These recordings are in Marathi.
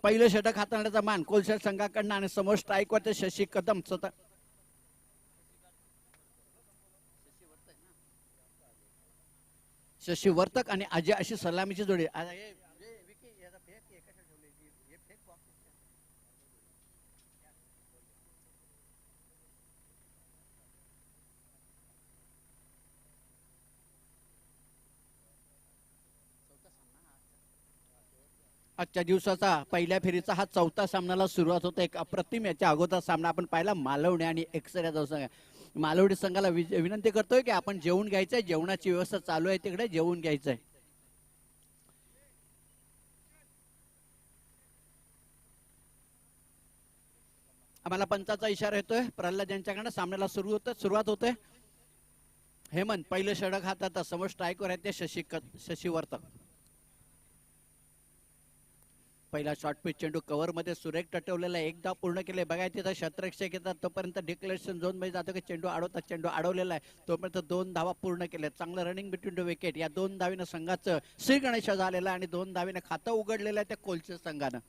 पहिलं षटक हाताळण्याचा मान कोलशेर संघाकडनं आणि समोर स्ट्राईक वरती शशी कदम स्वतः शशी वर्तक आणि अजय अशी सलामीची जोडी. आजच्या दिवसाचा पहिल्या फेरीचा हा चौथा सामन्याला सुरुवात होते. एक अप्रतिम याच्या अगोदर सामना आपण पाहिला मालवणे आणि एक्सरे संघ. मालवणी संघाला विनंती करतोय की आपण जेवून घ्यायचंय, जेवणाची व्यवस्था चालू आहे तिकडे, जेवून घ्यायचंय. आम्हाला पंचाचा इशारा येतोय प्रल्हाद यांच्याकडे. सामन्याला सुरुवात होते. हेमंत पहिलं षटक हातात, समोर स्ट्राईकवर आहे ते शशी वर्तक. पहिला शॉर्ट पिच चेंडू कव्हर मध्ये सुरेख टटवलेला, एकदा पूर्ण केले. बघायचे तर शतरक्षक येतात तोपर्यंत डिक्लेरेशन झोन मध्ये जातो की चेंडू अडवतात. चेंडू अडवलेला आहे तोपर्यंत 2 धावा पूर्ण केल्या. चांगलं रनिंग बिटवीन द विकेट. या 2 धावीनं संघाचं श्री गणेश झालेलं आहे आणि 2 धावीनं खातं उघडलेलं आहे त्या कोलशेर संघानं.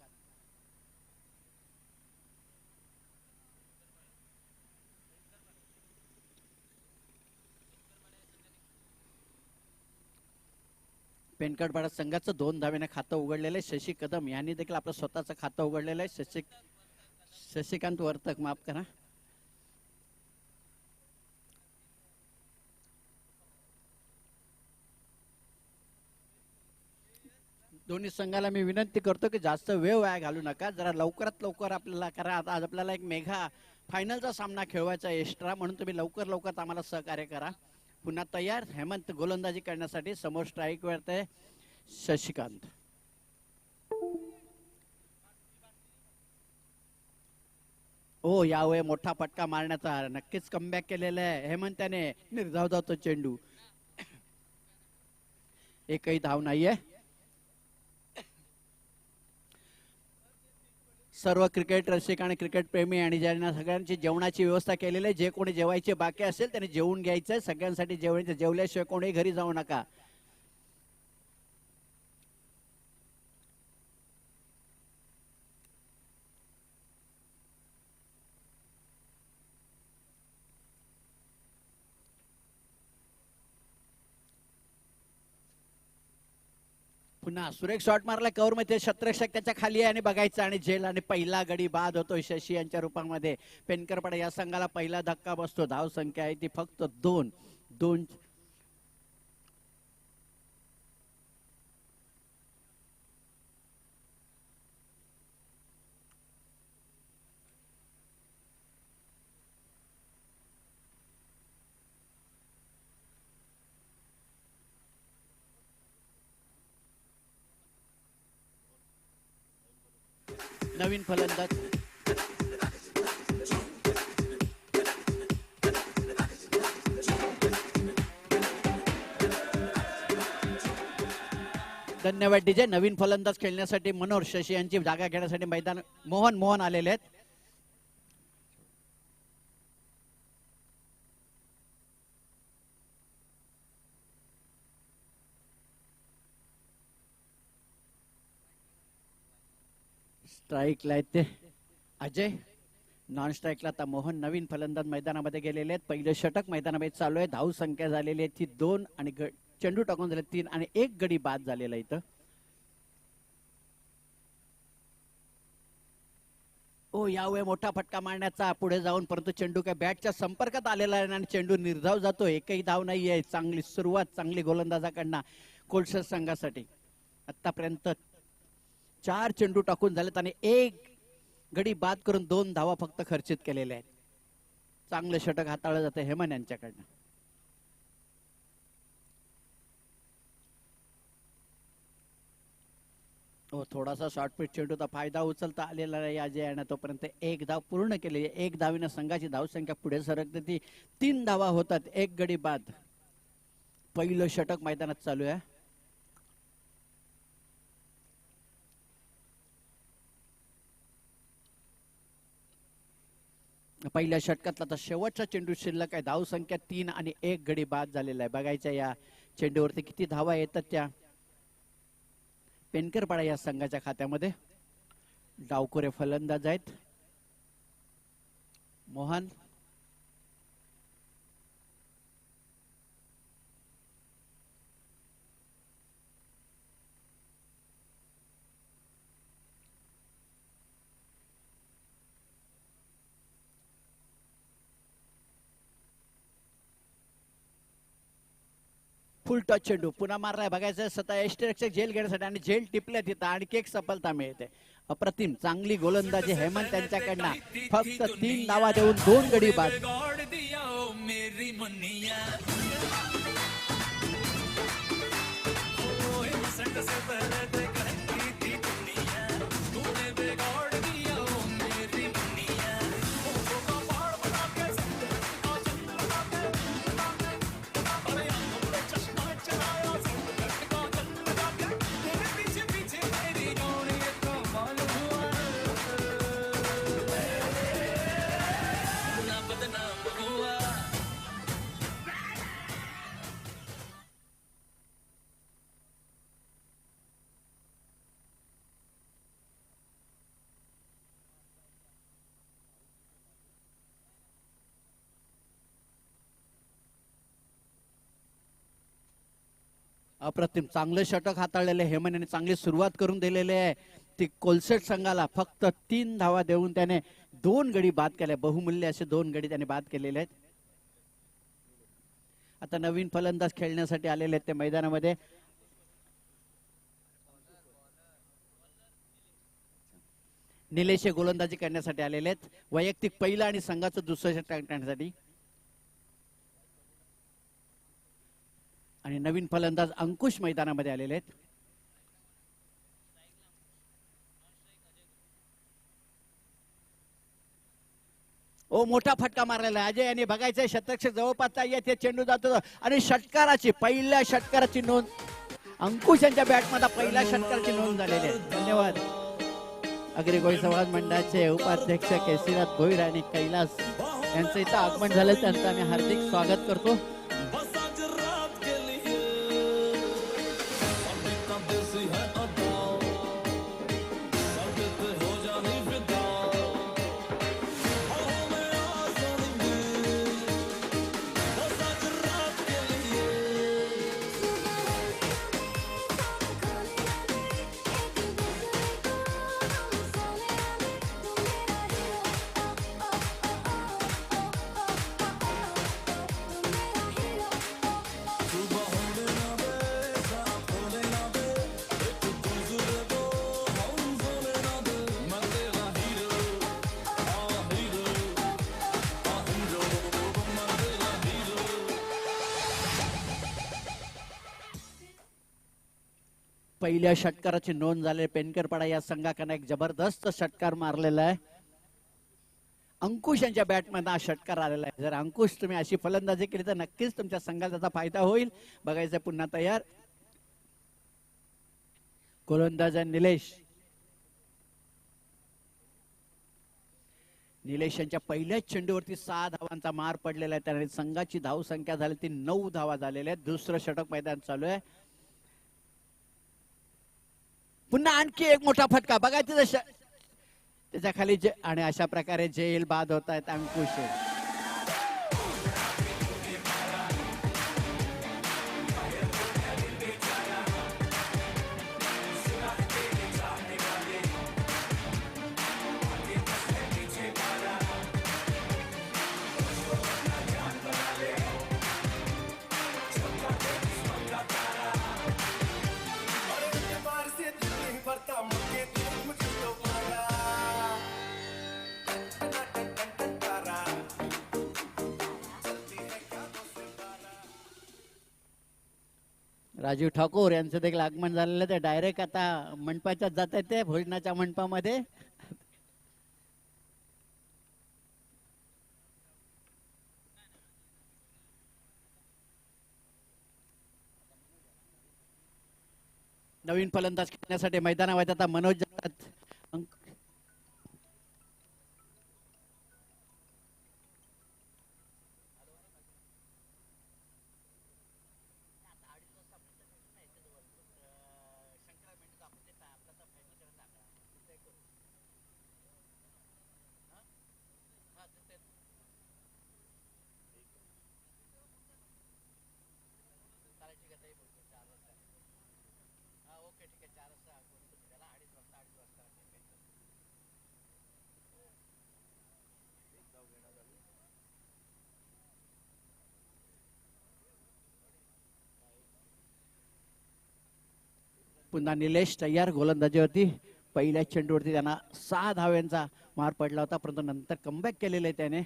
पेनकडपाडा संघाचं 2 धावेने खातं उघडलेलं आहे. शशी कदम यांनी देखील आपलं स्वतःचं खातं उघडलेलं आहे. शशिकांत वर्तक, माफ करा. दोन्ही संघाला मी विनंती करतो की जास्त वेळ वाया घालू नका, जरा लवकरात लवकर आपल्याला करा. आज आपल्याला एक मेघा फायनलचा सामना खेळवायचा एक्स्ट्रा, म्हणून तुम्ही लवकर आम्हाला सहकार्य करा. पुन्हा तयार हेमंत गोलंदाजी करण्यासाठी. समोर स्ट्राईक वरते शशिकांत. ओ यावेळी मोठा फटका मारण्याचा नक्कीच कमबॅक केलेला आहे हेमंताने. निर्धाव जातो चेंडू. एकही धाव नाहीये. सर्व क्रिकेट रसिक आणि क्रिकेट प्रेमी आणि ज्यांना सगळ्यांची जेवणाची व्यवस्था केलेली आहे. जे कोणी जेवायचे बाकी असेल त्यांनी जेवून घ्यायचंय. सगळ्यांसाठी जेवायचं. जेवल्याशिवाय कोणी घरी जाऊ नका. पुन्हा सुरेख शॉट मारला कव्हर मध्ये. शतरक्षक त्याच्या खाली आहे आणि बघायचं आणि झेल आणि पहिला गडी बाद होतोय शशी यांच्या रूपामध्ये. पेनकरपाडा या संघाला पहिला धक्का बसतो. धाव संख्या आहे ती फक्त 2. नवीन फलंदाज धन्यवाद डीजे. नवीन फलंदाज खेळण्यासाठी मनोहर शशी यांची जागा घेण्यासाठी मैदान मोहन आलेले आहेत. स्ट्राईकला आहेत ते अजय, नॉन स्ट्राईकला आता मोहन. नवीन फलंदाज मैदानामध्ये गेलेले आहेत. पहिलं षटक मैदानामध्ये चालू आहे. धाव संख्या झालेली आहे ती 2 आणि चेंडू टाकून झाले 3 आणि 1 गडी बाद झालेला इथं. ओ यावेळी मोठा फटका मारण्याचा पुढे जाऊन, परंतु चेंडू काय बॅटच्या संपर्कात आलेला आहे आणि चेंडू निर्धाव जातो. एकही धाव नाही आहे. चांगली सुरुवात चांगली गोलंदाजाकडनं कोलशेर संघासाठी. आतापर्यंत 4 चेंडू टाकून झालेत आणि 1 गडी बाद करून 2 धावा फक्त खर्चित केलेल्या आहेत. चांगलं षटक हाताळलं जाते हेमंत यांच्याकडनं. हो थोडासा शॉर्ट पिच चेंडूचा फायदा उचलता आलेला आहे अजय यांना. तोपर्यंत 1 धाव पूर्ण केली. 1 धावीनं संघाची धावसंख्या पुढे सरकते ती 3 धावा होतात. 1 गडी बाद. पहिलं षटक मैदानात चालू आहे. पहिल्या षटकातला तर शेवटचा चेंडू शिल्लक आहे. धाव संख्या 3 आणि 1 गडी बाद झालेला आहे. बघायच्या या चेंडूवरती किती धावा येतात त्या पेनकरपाडा या संघाच्या खात्यामध्ये. डावखुरे फलंदाज आहेत. मोहन फुल टच चेंडू पुन्हा मारलाय. बघायचं स्वतः यष्टीरक्षक झेल घेण्यासाठी आणि झेल टिपल्या तिथं आणि एक सफलता मिळते. अप्रतिम चांगली गोलंदाजी हेमंत त्यांच्याकडनं. फक्त 3 धावा देऊन 2 गडी बाद. अप्रतिम चांगलं षटक हाताळलेले हेमंत यांनी चांगली सुरुवात करून दिलेली आहे. ती कोलसट संघाला फक्त 3 धावा देऊन त्याने 2 गडी बाद केले. बहुमूल्य असे 2 गडी त्याने बाद केलेले आहेत. आता नवीन फलंदाज खेळण्यासाठी आलेले आहेत ते मैदानामध्ये. निलेश गोलंदाजी करण्यासाठी आलेले आहेत. वैयक्तिक पहिला आणि संघाचं दुसरं षटक टाकण्यासाठी. आणि नवीन फलंदाज अंकुश मैदानामध्ये आलेले आहेत. ओ मोठा फटका मारलेला आहे. अजय यांनी बघायचंय शतक जवळपास येते चेंडू जातो आणि षटकाराची पहिल्या षटकाराची नोंद अंकुश यांच्या बॅटमध्ये पहिल्या षटकाराची नोंद झालेली आहे. धन्यवाद. अग्री गोळी समाज मंडळाचे उपाध्यक्ष केसीनाथ भोईर आणि कैलास यांचं इथं आगमन झालं. त्यांचं आम्ही हार्दिक स्वागत करतो. पहिल्या षटकाराची नोंद झाली. पेनकरपाडा या संघाकडे एक जबरदस्त षटकार मारलेला आहे. अंकुश यांच्या बॅटमध्ये हा षटकार आलेला आहे. जर अंकुश तुम्ही अशी फलंदाजी केली तर नक्कीच तुमच्या संघाला त्याचा फायदा होईल. बघायचं पुन्हा तयार. गोलंदाज निलेश. निलेश यांच्या पहिल्याच चेंडूवरती 6 धावांचा मार पडलेला आहे. त्याने संघाची धाव संख्या झाली ती 9 धावा झालेल्या आहेत. दुसरं षटक मैदान चालू आहे. पुन्हा आणखी एक मोठा फटका. बघायचं त्याच्या खाली आणि अशा प्रकारे जेल बाद होत आहेत अंकुश. राजीव ठाकूर यांचं देखील आगमन झालेलं. ते डायरेक्ट आता मंडपाच्यात जात आहेत ते भोजनाच्या मंडपामध्ये. नवीन फलंदाज खेळण्यासाठी मैदानामध्ये आता मनोज जातात. पुन्हा निलेश तयार गोलंदाजीवरती. पहिल्या चेंडूवरती त्यांना 6 धाव्यांचा मार पडला होता, परंतु नंतर कमबॅक केलेले त्याने.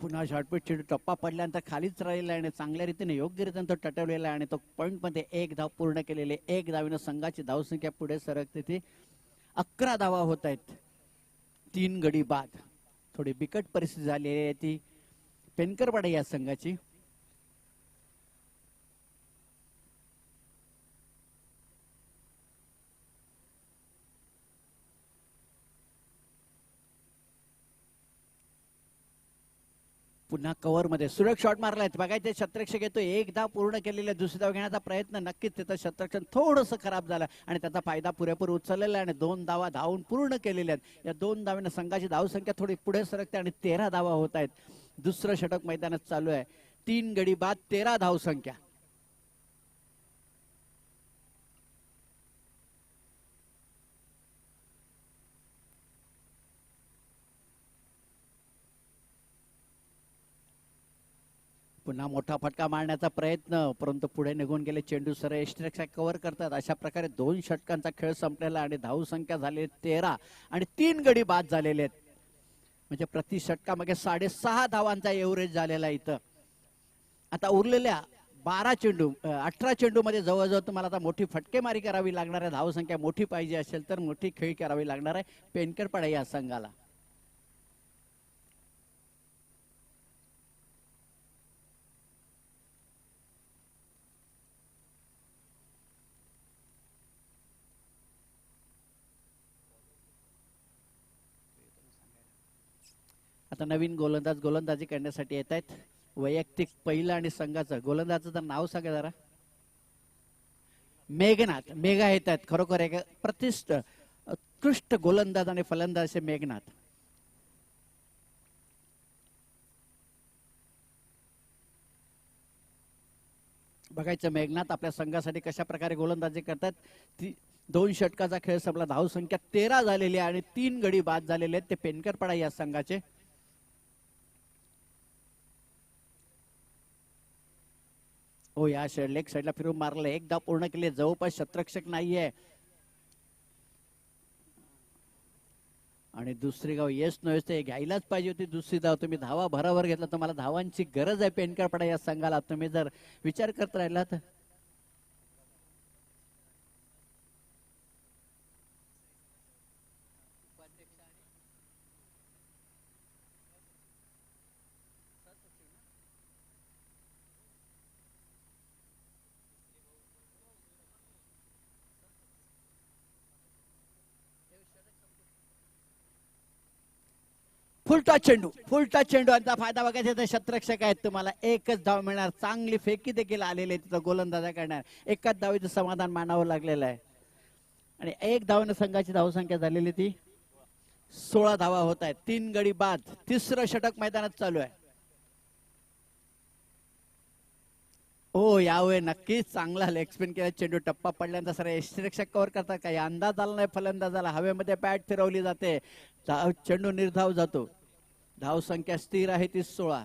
पुन्हा शॉर्टपिच चेंडू टप्पा पडल्यानंतर खालीच राहिलेला आहे आणि चांगल्या रीतीने योग्य रीतीने तो टटवलेला आहे आणि तो पॉइंट मध्ये 1 धाव पूर्ण केलेले. 1 धावीनं संघाची धावसंख्या पुढे सरकते ती 11 धावा होत आहेत 3 गडी बाद. थोडी बिकट परिस्थिती झाली आहे ती पेनकरपाडा या संघाची. पुन्हा कव्हर मध्ये सुरेख शॉट मारलाय बघायचे. शतरक्षक येतोय. 1 धाव पूर्ण केलेले. दुसरी धाव घेण्याचा प्रयत्न नक्कीच तिथं शतरक्षण थोडंसं खराब झालं आणि त्याचा फायदा पुरेपूर उचललेला आहे आणि 2 धावा धावून पूर्ण केलेल्या आहेत. या 2 धावांना संघाची धावसंख्या थोडी पुढे सरकते आणि 13 धावा होत आहेत. दुसरं षटक मैदानात चालू आहे. 3 गडी बाद 13 धावसंख्या. पुन्हा मोठा फटका मारण्याचा प्रयत्न, परंतु पुढे निघून गेले चेंडू. सरळ यष्टिरक्षक कव्हर करतात. अशा प्रकारे 2 षटकांचा खेळ संपलेला आणि धावसंख्या झाली 13 आणि 3 गडी बाद झालेले आहेत. म्हणजे प्रति षटकामागे 6.5 धावांचा एव्हरेज झालेला इथं. आता उरलेल्या 18 चेंडू मध्ये जवळजवळ तुम्हाला आता मोठी फटकेमारी करावी लागणार आहे. धावसंख्या मोठी पाहिजे असेल तर मोठी खेळी करावी लागणार आहे पेनकरपाडा या संघाला. आता नवीन गोलंदाज गोलंदाजी करण्यासाठी येत आहेत. वैयक्तिक पहिला आणि संघाचं गोलंदाजाचं नाव सांगा जरा. मेघनाथ. मेघा येत आहेत. खरोखर एक उत्कृष्ट गोलंदाज आणि फलंदाज असे मेघनाथ. बघायचं मेघनाथ आपल्या संघासाठी कशा प्रकारे गोलंदाजी करतात. 2 षटकाचा खेळ संपला. धावसंख्या 13 झालेली आहे आणि 3 गडी बाद झालेले आहेत ते पेनकरपाडा या संघाचे. या लेग साईडला फिरून मारलं. 1 धाव पूर्ण केली. जवळपास शतरक्षक नाहीये आणि दुसरी गाव येस नव्हेच ते घ्यायलाच पाहिजे होती दुसरी धाव. तुम्ही धावा भरावर घेतला. तुम्हाला धावांची गरज आहे पेनकरपाडा या संघाला. तुम्ही जर विचार करत राहिला तर फुलटा चेंडू यांचा फायदा बघायचा तर शतरक्षक आहेत. तुम्हाला 1च धाव मिळणार. चांगली फेकी देखील आलेली आहे तिथं गोलंदाजा करणार. 1च धावीचं समाधान मानावं लागलेलं आहे आणि 1 धावाने संघाची धावसंख्या झालेली ती 16 धावा होत आहेत. 3 गडी बाद. तिसरं षटक मैदानात चालू आहे. यावेळी नक्कीच चांगला लेग स्पिन केला. चेंडू टप्पा पडल्यानंतर सर यष्टिरक्षक कव्हर करतात. काही अंदाज आला नाही फलंदाजाला. हवेमध्ये बॅट फिरवली जाते. चेंडू निर्धाव जातो. धावसंख्या स्थिर आहे ती 16.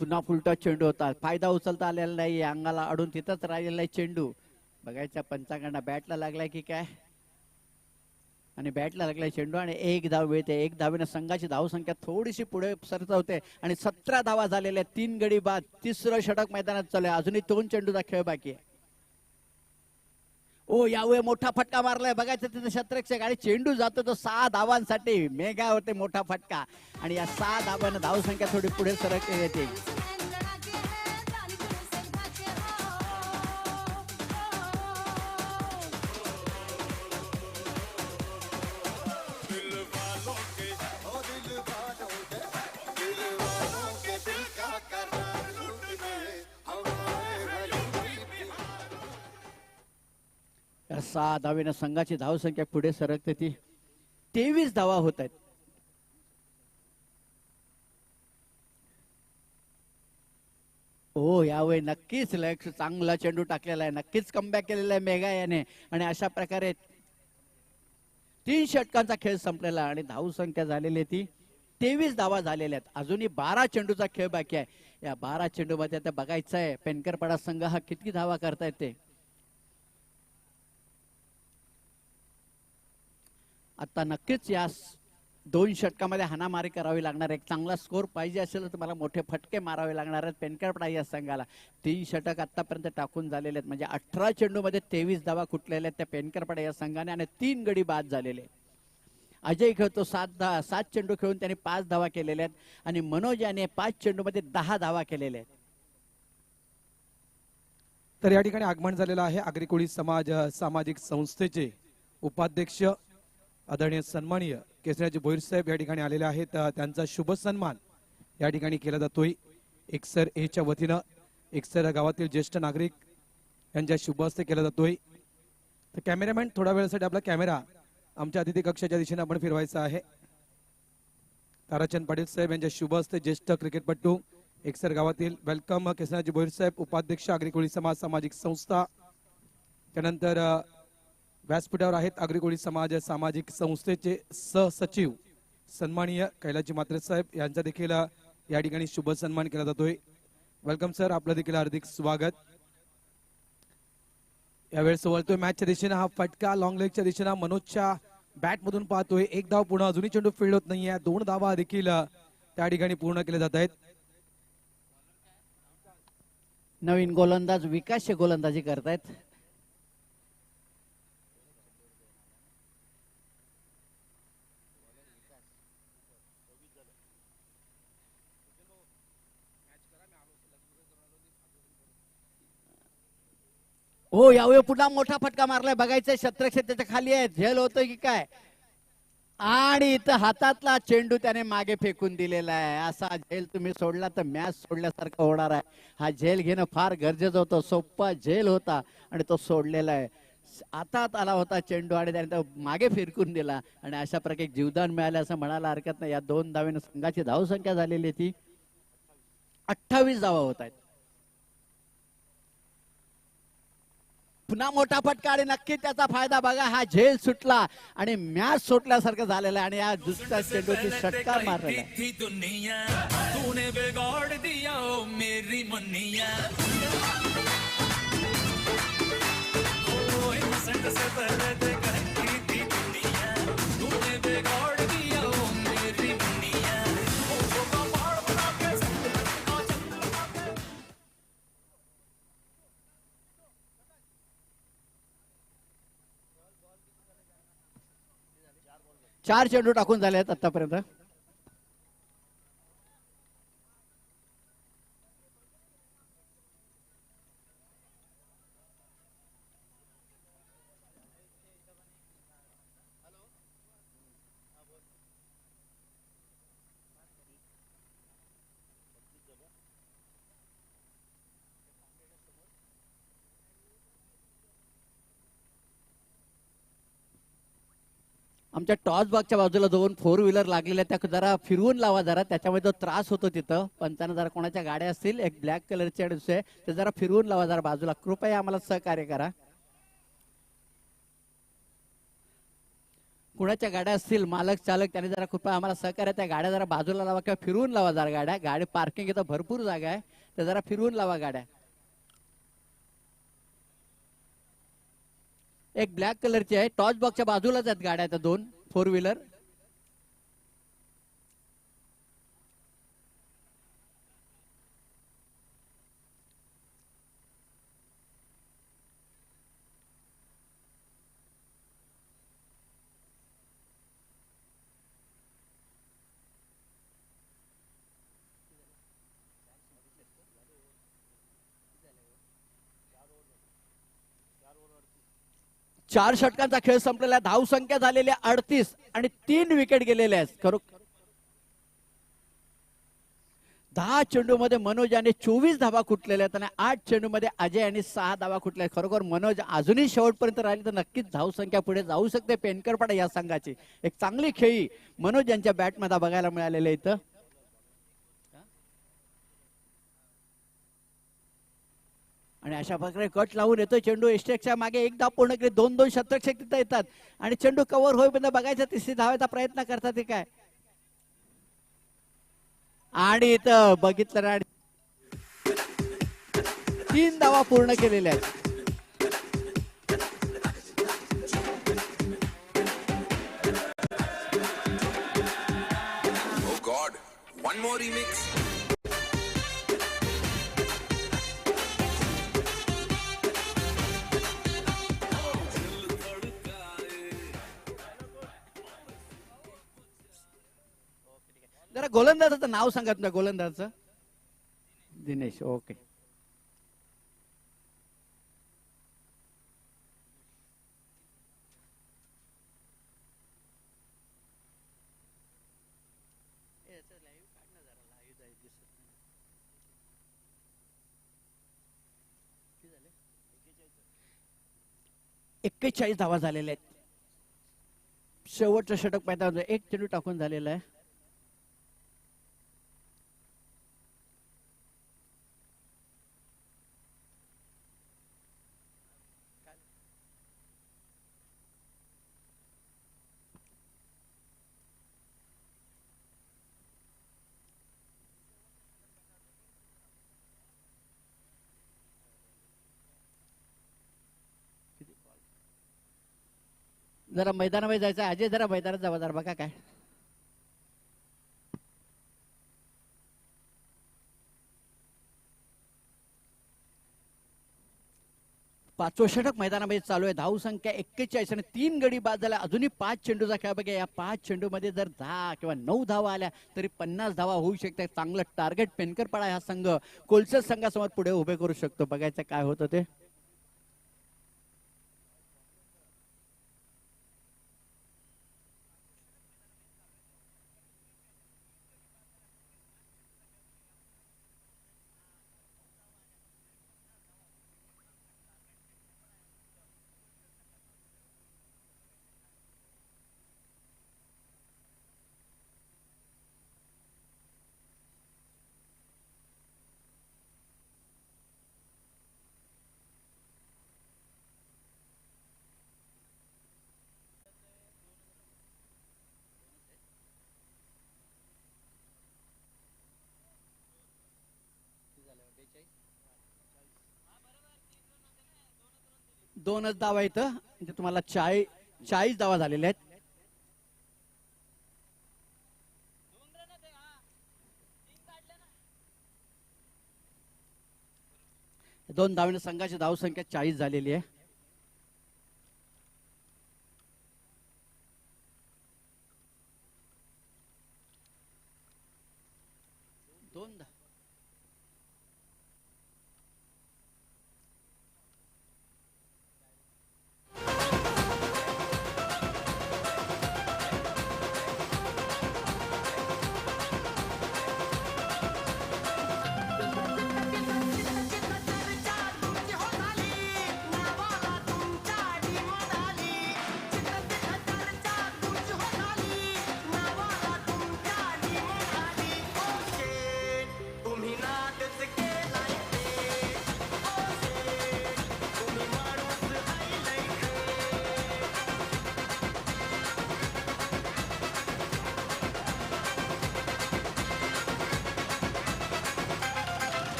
पुन्हा फुलटा चेंडू होता. फायदा उचलता आलेला नाही. अंगाला अडून तिथंच राहिलेला आहे चेंडू. बघायच्या पंचांकडनं बॅटला लागलाय की काय आणि बॅटला लागलाय चेंडू आणि 1 धाव मिळते. 1 धावेने संघाची धावसंख्या थोडीशी पुढे सरकवते आणि 17 धावा झालेल्या. 3 गडी बाद. तिसरं षटक मैदानात चालू आहे. अजूनही 2 चेंडूचा खेळ बाकी आहे. यावेळी मोठा फटका मारलाय. बघायचं तिथे शतरक्षक आणि चेंडू जातो तो 6 धावांसाठी. मेघा होते मोठा फटका आणि या 6 धावांना धावसंख्या थोडी पुढे सरकते येते. या 6 धावेनं संघाची धावसंख्या पुढे सरकते ती 23 धावा होत आहेत. यावेळी नक्कीच चांगला चेंडू टाकलेला आहे. नक्कीच कमबॅक केलेला आहे मेघा याने आणि अशा प्रकारे 3 षटकांचा खेळ संपलेला आणि धावसंख्या झालेली ती 23 धावा झालेल्या आहेत. अजूनही 12 चेंडूचा खेळ बाकी आहे. या 12 चेंडूमध्ये आता बघायचं आहे पेनकरपाडा संघ हा किती धावा करतायत ते. आता नक्कीच या 2 षटकामध्ये हाणामारी करावी लागणार. एक चांगला स्कोर पाहिजे असेल तर तुम्हाला मोठे फटके मारावे लागणार आहेत पेनकरपाडा या संघाला. 3 षटक आतापर्यंत टाकून झालेले आहेत, म्हणजे 18 चेंडूमध्ये 23 धावा कुठलेल्या आहेत त्या पेनकरपाडा या संघाने आणि 3 गडी बाद झालेले. अजय खेळतो 7 चेंडू खेळून त्यांनी 5 धावा केलेल्या आहेत आणि मनोज याने 5 चेंडूमध्ये 10 धावा केलेल्या आहेत. तर या ठिकाणी आगमन झालेलं आहे आगरी समाज सामाजिक संस्थेचे उपाध्यक्ष आदरणीय सन्माननीय केसराजी भोईर साहेब या ठिकाणी आलेले आहेत. त्यांचा शुभ सन्मान या ठिकाणी केला जातोय. एकसर एच्या वतीनं एकसर गावातील ज्येष्ठ नागरिक यांच्या शुभ हस्ते केला जातोय. तर कॅमेरामॅन थोड्या वेळासाठी आपला कॅमेरा आमच्या अतिथी कक्षाच्या दिशेने आपण फिरवायचा आहे. ताराचंद पाटील साहेब यांच्या शुभ हस्ते ज्येष्ठ क्रिकेटपटू एकसर गावातील वेलकम केसराजी भोईर साहेब उपाध्यक्ष आगरी समाज सामाजिक संस्था. त्यानंतर व्यासपीठावर आहेत आगरी समाज सामाजिक संस्थेचे सहसचिव सन्माननीय कैलाजी मात्रे साहेब यांचा देखील या ठिकाणी शुभ सन्मान केला जातोय. वेलकम सर, आपलं देखील हार्दिक स्वागत. यावेळेस वळतोय मॅचच्या दिशेने हा फटका लॉंग लेगच्या दिशेने मनोजच्या बॅट मधून पाहतोय. एक धाव पूर्ण, अजूनही चेंडू फील्ड होत नाहीये. 2 धावा देखील त्या ठिकाणी पूर्ण केले जात आहेत. नवीन गोलंदाज विकास गोलंदाजी करतायत. हो, यावेळी पुन्हा मोठा फटका मारलाय. बघायचंय शत्रक्षेत्र त्याच्या खाली आहे, झेल होतोय की काय. आणि इथं हातातला चेंडू त्याने मागे फेकून दिलेला आहे. असा झेल तुम्ही सोडला तर मॅच सोडल्यासारखं होणार आहे. हा झेल घेणं फार गरजेचं होतं. सोप्पा झेल होता आणि तो सोडलेला आहे. हातात आला होता चेंडू आणि त्याने तो मागे फिरकून दिला आणि अशा प्रकारे जीवदान मिळालं असं म्हणायला हरकत नाही. या 2 धावेनं संघाची धावसंख्या झालेली ती 28 धावा होत आहेत. पुन्हा मोठा फटका आणि नक्की त्याचा फायदा बघा. हा झेल सुटला आणि मॅच सुटल्यासारखं झालेलं आहे आणि या दुसऱ्या चेंडूची षटकार मारलेला चार चेंडू टाकून झाले आहेत आतापर्यंत. आमच्या टॉस बॉक्सच्या बाजूला 2 4 व्हीलर लागलेल्या त्या जरा फिरवून लावा जरा, त्याच्यामध्ये जो त्रास होतो तिथं. पंचांना जरा कोणाच्या गाड्या असतील एक ब्लॅक कलरचे दुसरे ते जरा फिरवून लावा जरा बाजूला. कृपया आम्हाला सहकार्य करा. कुणाच्या गाड्या असतील मालक चालक त्याने जरा कृपया आम्हाला सहकार्य, त्या गाड्या जरा बाजूला लावा किंवा फिरवून लावा जरा गाड्या. गाडी पार्किंग इथं भरपूर जागा आहे, तर जरा फिरवून लावा गाड्या. एक ब्लॅक कलरची आहे, टॉर्च बॉक्सच्या बाजूलाच आहेत गाड्या त्या 2 4 व्हीलर. चार षटकांचा खेळ संपलेला, धावसंख्या झालेली 38 आणि 3 विकेट गेलेले आहेत. खरोखर 10 चेंडूमध्ये मनोज याने 24 धावा कुटलेल्या आहेत आणि 8 चेंडूमध्ये अजय यांनी 6 धावा कुटल्या. खरोखर मनोज अजूनही शेवटपर्यंत राहिली तर नक्कीच धावसंख्या पुढे जाऊ शकते पेनकरपाडा या संघाची. एक चांगली खेळी मनोज यांच्या बॅटमध्ये बघायला मिळालेली इथं. आणि अशा प्रकारे कट लावून येतोय चेंडू. एस्टेकच्या मागे एक धाव पूर्ण केली, 2-2 शतरक्षक तिथं येतात आणि चेंडू कव्हर होईपर्यंत बघायचा 3री धावायचा प्रयत्न करतात ते काय. आणि इथं बघितलं ना, 3 धावा पूर्ण केलेल्या आहेत. Oh God, one more remix. जरा गोलंदाजाचं नाव सांगा तुमच्या गोलंदाजाचं. दिनेश. ओके. एक्केचाळीस धावा झालेल्या आहेत. शेवटचं षटक मैदानात एक चेंडू टाकून झालेला आहे. जरा मैदानामध्ये जायचं. अजय जरा मैदानात जावा जरा बघा काय. पाचवं षटक मैदानामध्ये चालू आहे. धाव संख्या 41 आणि 3 गडी बाद झाल्या. अजूनही 5 चेंडूचा खेळ बघा. या 5 चेंडू मध्ये जर 10 किंवा 9 धावा आल्या तरी 50 धावा होऊ शकतात. चांगलं टार्गेट पेनकरपाडा हा संघ कोलसर संघासमोर पुढे उभे करू शकतो. बघायचं काय होतं ते. दोनच धावा इथं म्हणजे तुम्हाला 40 धावा झालेल्या आहेत. दोन धावांनी संघाची धाव संख्या 40 झालेली आहे. दोन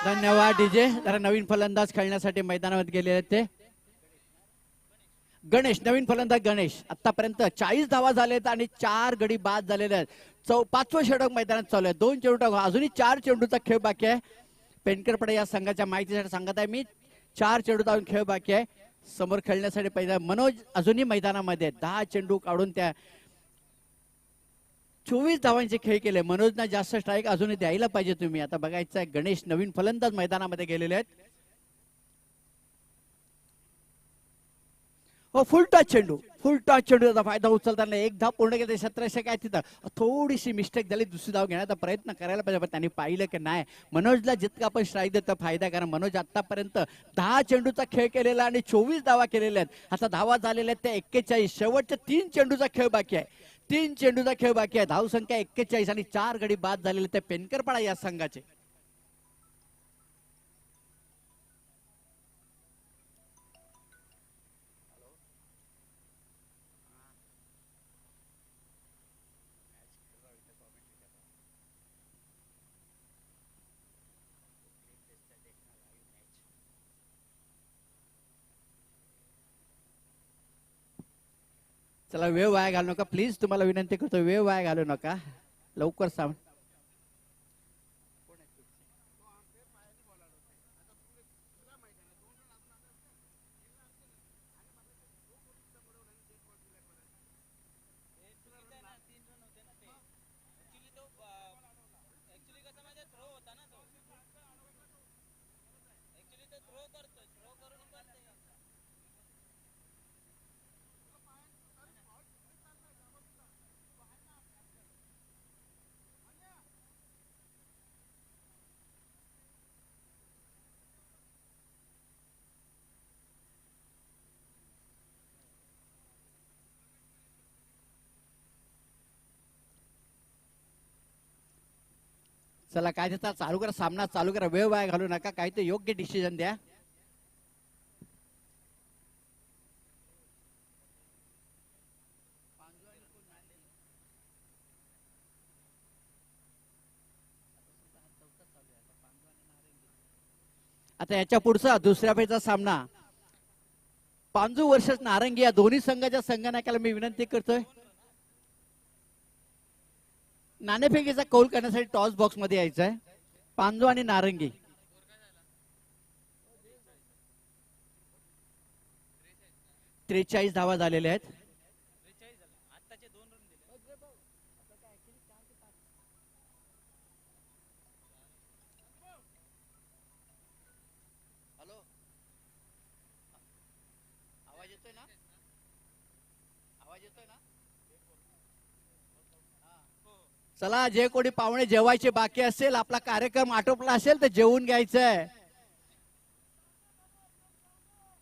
धन्यवाद डीजे. जरा नवीन फलंदाज खेळण्यासाठी मैदानावर गेले आहेत ते गणेश. नवीन फलंदाज गणेश. आतापर्यंत 40 धावा झालेत आणि 4 गडी बाद झालेले आहेत. पाचवं षटक मैदानात चालू आहे. 2 चेंडू टाकून अजूनही 4 चेंडूचा खेळ बाकी आहे. पेनकरपडे या संघाच्या माहितीसाठी सांगत आहे मी. 4 चेंडू टाकून खेळ बाकी आहे. समोर खेळण्यासाठी पहिला मनोज अजूनही मैदानामध्ये 10 चेंडू काढून त्या 24 धावांचे खेळ केले. मनोजना जास्त स्ट्राईक अजूनही द्यायला पाहिजे तुम्ही. आता बघायचं आहे गणेश नवीन फलंदाज मैदानामध्ये गेलेले आहेत. हो फुल टॉस चेंडू. फुल टॉस चेंडूचा फायदा उचलताना एक धाव पूर्ण केली. 17 काय तिथं थोडीशी मिस्टेक झाली. दुसरी धाव घेण्याचा प्रयत्न करायला पाहिजे पण त्यांनी पाहिलं की नाही मनोजला जितका आपण स्ट्राईक देतो फायदा. कारण मनोज आतापर्यंत 10 चेंडूचा खेळ केलेला आणि 24 धावा केलेल्या आहेत. आता धावा झालेल्या आहेत त्या 41. शेवटच्या 3 चेंडूचा खेळ बाकी आहे. 3 चेंडूचा खेळ बाकी आहे. धाव संख्या 41 आणि 4 गडी बाद झालेले त्या पेनकरपाडा या संघाचे. चला वेळ वाया घालू नका प्लीज, तुम्हाला विनंती करतो वेळ वाया घालू नका, लवकर सांग. चला काय देता, चालू करा सामना, चालू करा, वेळ वाया घालू नका, काय ते योग्य डिसिजन द्या. आता याच्या पुढचा दुसऱ्या फेरीचा सामना पांजू वर्सेस नारंगी, या दोन्ही संघाच्या संघनायकाला मी विनंती करतोय नाणेफेकीचा कौल करण्यासाठी टॉस बॉक्स मध्ये यायचं आहे. पांजू आणि नारंगी, त्रेचाळीस धावा झालेल्या आहेत. आवाज येतोय ना, आवाज येतोय ना. चला जे कोणी पाहुणे जेवायचे बाकी असेल, आपला कार्यक्रम आटोपला असेल तर जेवून घ्यायचंय.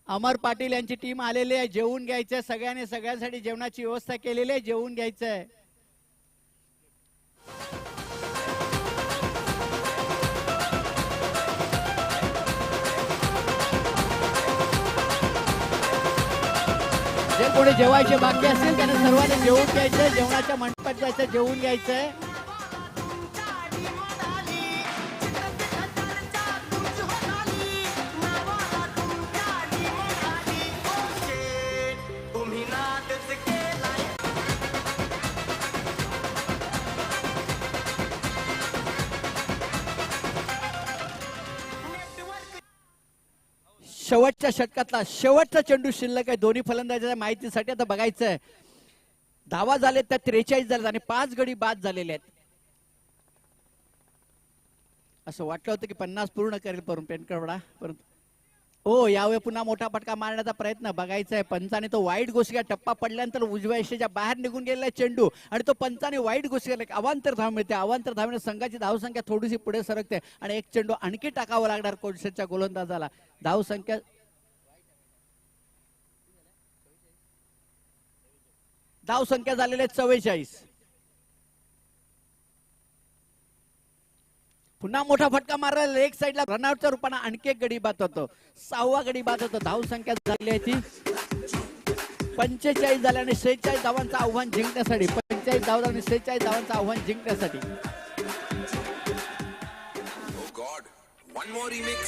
अमर पाटील यांची टीम आलेली आहे, जेवून घ्यायचंय सगळ्यांनी, सगळ्यांसाठी जेवणाची व्यवस्था केलेली आहे, जेवून घ्यायचंय. जे कोणी जेवायचे बाकी असेल त्यांनी सर्वांनी जेवून घ्यायचंय, जेवणाच्या मंडपात जायचं, जेवून घ्यायचंय. शेवटच्या षटकातला शेवटचा चेंडू शिल्लक आहे दोन्ही फलंदाजाच्या माहितीसाठी. आता बघायचंय धावा झालेत त्या 43 झालेत आणि 5 गडी बाद झालेले आहेत. असं वाटलं होतं की 50 पूर्ण करेल पेनकरवडा, परंतु हो यावेळी पुन्हा मोठा फटका मारण्याचा प्रयत्न बघायचा आहे. पंचाने तो वाईट गोष्टी टप्पा पडल्यानंतर उजव्या यष्टीच्या बाहेर निघून गेलेला चेंडू आणि तो पंचाने वाईट गोष्टी अवांतर धाव मिळते. अवांतर धावने संघाची धावसंख्या थोडीशी पुढे सरकते आणि एक चेंडू आणखी टाकावा लागणार कोलशेच्या गोलंदाजाला. धावसंख्या झालेले 44. पुन्हा मोठा फटका मारला एक साईडला, रनआउटच्या रूपाने आणखी एक गडी बाद होतो, 6वा गडी बाद होतो. धावसंख्या झाली आहे ती 45 झाल्याने 46 धावांचं आव्हान जिंकण्यासाठी, 45 धावा आणि 46 धावांचं आव्हान जिंकण्यासाठी. Oh God, one more remix.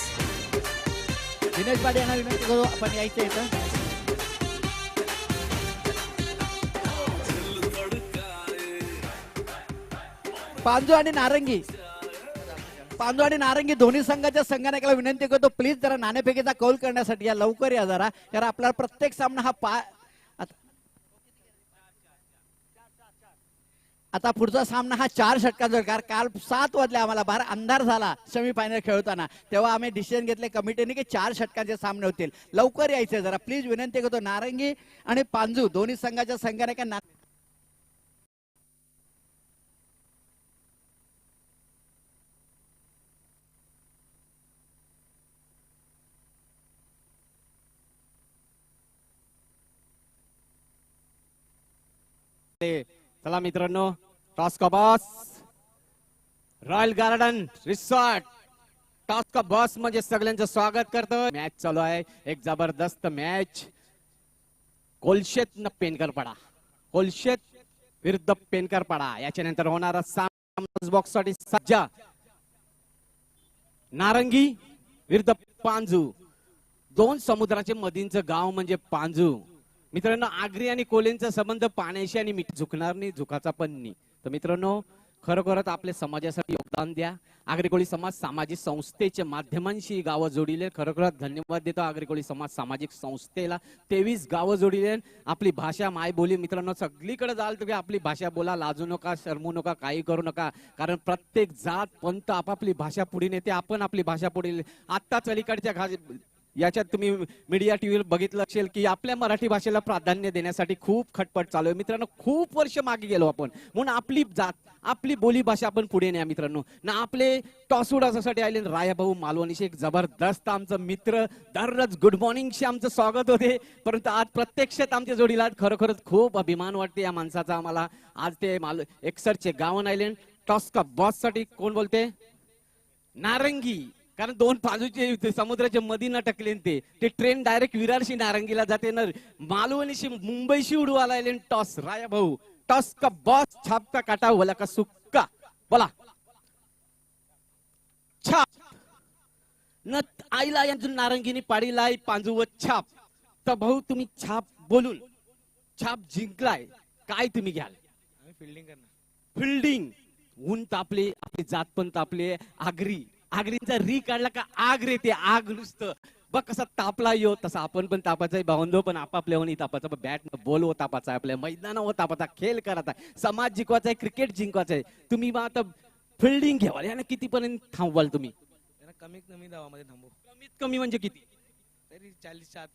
Dinesh पाडे यांना विनंती करू आपण यायचं इथं. पांजू आणि नारंगी दोन्ही संघाच्या संघनायकाला विनंती करतो प्लीज जरा नाणेफेकीचा कौल करण्यासाठी या, लवकर या जरा, कारण आपला प्रत्येक सामना हा आता पुढचा सामना हा 4 षटकांचा. कारण काल 7 वाजले आम्हाला, बाहेर अंधार झाला सेमीफायनल खेळताना, तेव्हा आम्ही डिसिजन घेतले कमिटीने की 4 षटकांचे सामने होतील. लवकर यायचे जरा प्लीज, विनंती करतो. नारंगी आणि पांजू दोन्ही संघाच्या संघनायकांना चला मित्रांनो, टॉस का boss royal garden resort toss का बॉस मध्ये सगळ्यांचं स्वागत करतो. मॅच चालू आहे, एक जबरदस्त मॅच. कोलशेत न पेनकरपाडा, कोलशेत विरुद्ध पेनकरपाडा याच्या नंतर होणारा सामना बॉक्स साठी सज्ज. नारंगी विरुद्ध पांजू, दोन समुद्राचे मधींचं गाव म्हणजे पांजू. मित्रांनो आगरी आणि कोल्हेंचा संबंध पाण्याशी आणि मीठ झुकणार नाही, झुकाचा पण नाही. तर मित्रांनो खरोखरच आपल्या समाजासाठी योगदान द्या. आगरी कोळी समाज सामाजिक संस्थेच्या माध्यमांशी गावं जोडिले. खरोखरच धन्यवाद देतो आगरी कोळी समाज सामाजिक संस्थेला. 23 गावं जोडिले. आपली भाषा मायबोली मित्रांनो सगळीकडे जाल तुम्ही आपली भाषा बोला, लाजू नका, शरमू नका, काही करू नका. कारण प्रत्येक जात पंत आपापली भाषा पुढे नेते, आपण आपली भाषा पुढे. आत्ताच अलीकडच्या याच्यात तुम्ही मीडिया टीव्हीवर बघितलं असेल की आपल्या मराठी भाषेला प्राधान्य देण्यासाठी खूप खटपट चालू आहे. मित्रांनो खूप वर्ष मागे गेलो आपण, म्हणून आपली जात आपली बोली भाषा आपण पुढे न्या मित्रांनो. ना आपले टॉसुडासाठी आले रायाभाऊ मालवणीशी एक जबरदस्त आमचं मित्र दररोज गुड मॉर्निंगशी आमचं स्वागत होते, परंतु आज प्रत्यक्षात आमच्या जोडीला खरोखरच खूप अभिमान वाटते या माणसाचा आम्हाला. आज ते एक्सरचे गावन आयलंड टॉस्का बॉस साठी कोण बोलते? नारंगी. कारण दोन बाजूचे समुद्राच्या मधीनं टकले ते ट्रेन डायरेक्ट विरारशी नारंगीला जाते ना, मालवणीशी मुंबईशी उडवायला आले टॉस. राया भाऊ टॉस का बॉस, छापका काटा वला का सुक्का, बोला. छाप न आईला यांचं नारंगीनी पाडीलाय पांजू व छाप. तर भाऊ तुम्ही छाप बोलून छाप जिंकलाय, काय तुम्ही घ्याल? फिल्डिंग करणार. फिल्डिंग. ऊन तापले, आपली जात पण तापले. आगरींचा री काढला का आग रेते, आग नुसतं बघ कसा तापला यो तसा आपण पण तापाचा भावंदो, पण आपापल्यावर तापाचा बॅट बॉल व तापाचा आहे, आपल्या मैदानावर तापाचा खेळ करायचा आहे, समाज जिंकवायचा आहे, क्रिकेट जिंकवायचा आहे. तुम्ही मग आता फिल्डिंग घ्यावाल, यानं कितीपर्यंत थांबवाल तुम्ही? कमीत कमी धावामध्ये थांबू. कमीत कमी म्हणजे किती? तरी 40च्या आत.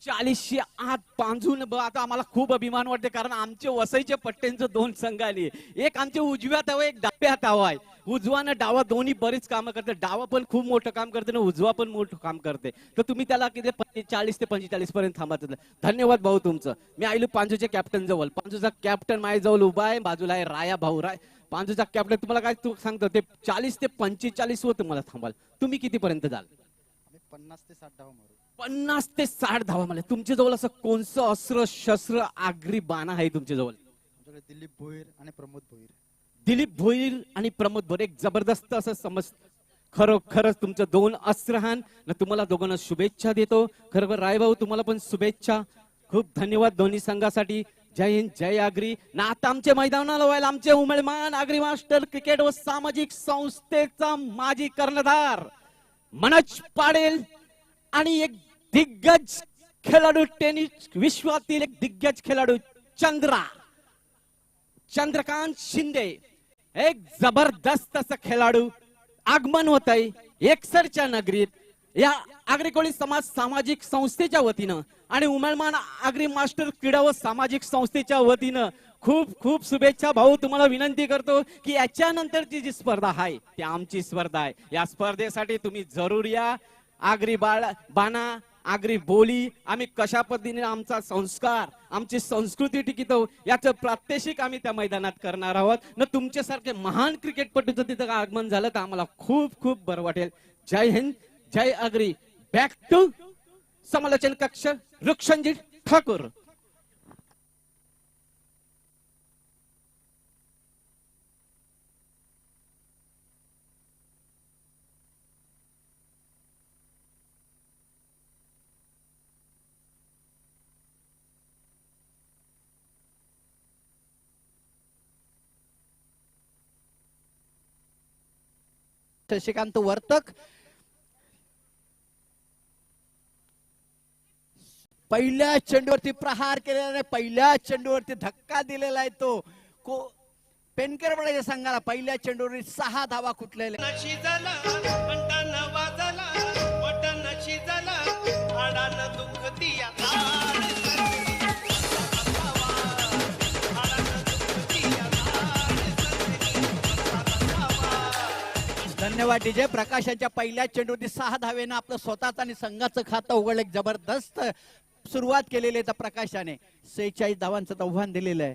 40च्या आत पांजून आता आम्हाला खूप अभिमान वाटते, कारण आमचे वसईच्या पट्ट्यांचं 2 संघ आले. एक आमच्या उजव्या हातावर, एक डाव्या हातावर आहे. उजवा डावा दोन्ही बरीच कामं करते. डावा पण खूप मोठं काम करते ना, उजवा पण मोठं काम करते. तर तुम्ही त्याला किती 40 ते 45 पर्यंत थांबायचं. धन्यवाद भाऊ तुमचं. मी आयलो पांजूच्या कॅप्टन जवळ. पांजूचा कॅप्टन माझ्या जवळ उभा आहे, बाजूला आहे राया भाऊ. पांजूचा कॅप्टन तुम्हाला काय तू सांगतो ते 40 ते 45 वर तुम्हाला थांबाल. तुम्ही किती पर्यंत जाल? 50 ते 60 धावा मारू. 50 ते 60 धावा. मला तुमच्या जवळ असं कोणचं अस्त्र शस्त्र आगरी बाणा आहे तुमच्या जवळ? दिलीप भोईर आणि प्रमोद भोईर. दिलीप भोईर आणि प्रमोद भोईर एक जबरदस्त असं समज. खरोखरच तुमचं 2 अस्त्रहान. तुम्हाला दोघांना शुभेच्छा देतो. खरोखर रायभाऊ तुम्हाला पण शुभेच्छा. खूप धन्यवाद दोन्ही संघासाठी. जय हिंद, जय आगरी. ना आता आमच्या मैदानाला व्हायला आमचे उमेदवार आगरी मास्टर क्रिकेट व सामाजिक संस्थेचा माजी कर्णधार मनोज पाडेल आणि एक दिग्गज खेळाडू, टेनिस विश्वातील एक दिग्गज खेळाडू चंद्रकांत शिंदे. एक जबरदस्त असं खेळाडू आगमन होत आहे एकसरच्या नगरीत या आगरी कोळी समाज सामाजिक संस्थेच्या वतीनं आणि उमेदवार आगरी मास्टर क्रीडा व सामाजिक संस्थेच्या वतीनं खूप खूप शुभेच्छा भाऊ. तुम्हाला विनंती करतो की याच्यानंतरची जी स्पर्धा आहे ती आमची स्पर्धा आहे. या स्पर्धेसाठी तुम्ही जरूर या. आगरी बाणा, आगरी बोली, आम्ही कशा पद्धतीने आमचा संस्कार, आमची संस्कृती टिकतो याचं प्रात्यक्षिक आम्ही त्या मैदानात करणार आहोत. न तुमच्यासारखे महान क्रिकेटपटूचं तिथं आगमन झालं तर आम्हाला खूप खूप बरं वाटेल. जय हिंद, जय आगरी. बॅक टू समालोचन कक्ष रुक्षणजी ठाकूर. शशिकांत वर्तक पहिल्या चेंडूवरती प्रहार केलेला नाही, पहिल्या चेंडूवरती धक्का दिलेला आहे. तो पेनकरवाड्याच्या संघाला पहिल्या चेंडूवरती 6 धावा कुठलेल्या. धन्यवाद डीजे. प्रकाशाच्या पहिल्या चेंडूवरती 6 धावेनं आपलं स्वतःचं आणि संघाचं खातं उघडलं. जबरदस्त सुरुवात केलेली आहे प्रकाशाने. 46 धावांचं आव्हान दिलेलं आहे.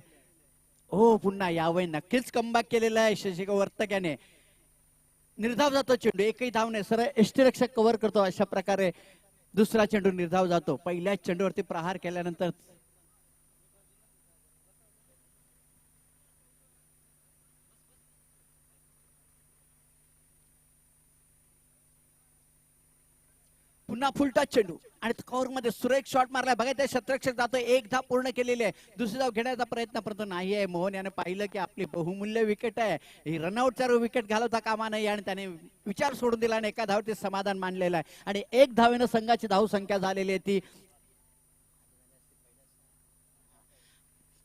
हो पुन्हा यावेळी नक्कीच कमबॅक केलेला आहे शशिका वर्तक याने. निर्धाव जातो चेंडू, एकही धाव नाही, सरळ यष्टीरक्षक कव्हर करतो. अशा प्रकारे दुसरा चेंडू निर्धाव जातो. पहिल्या चेंडूवरती प्रहार केल्यानंतर पुन्हा पुन्हा फुलटा चेंडू आणि कव्हर मध्ये सुरेख शॉट मारलाय. बघा ते शतरक्षक जातो. एक धाव पूर्ण केलेली आहे. दुसरी धाव घेण्याचा प्रयत्न परंतु नाही आहे. मोहन याने पाहिलं की आपली बहुमूल्य विकेट आहे, ही रनआउटचा विकेट घालवता कामा नाही आणि त्याने विचार सोडून दिला आणि एका धावते समाधान मानलेलं आहे. आणि एक धावेनं संघाची धाव संख्या झालेली आहे ती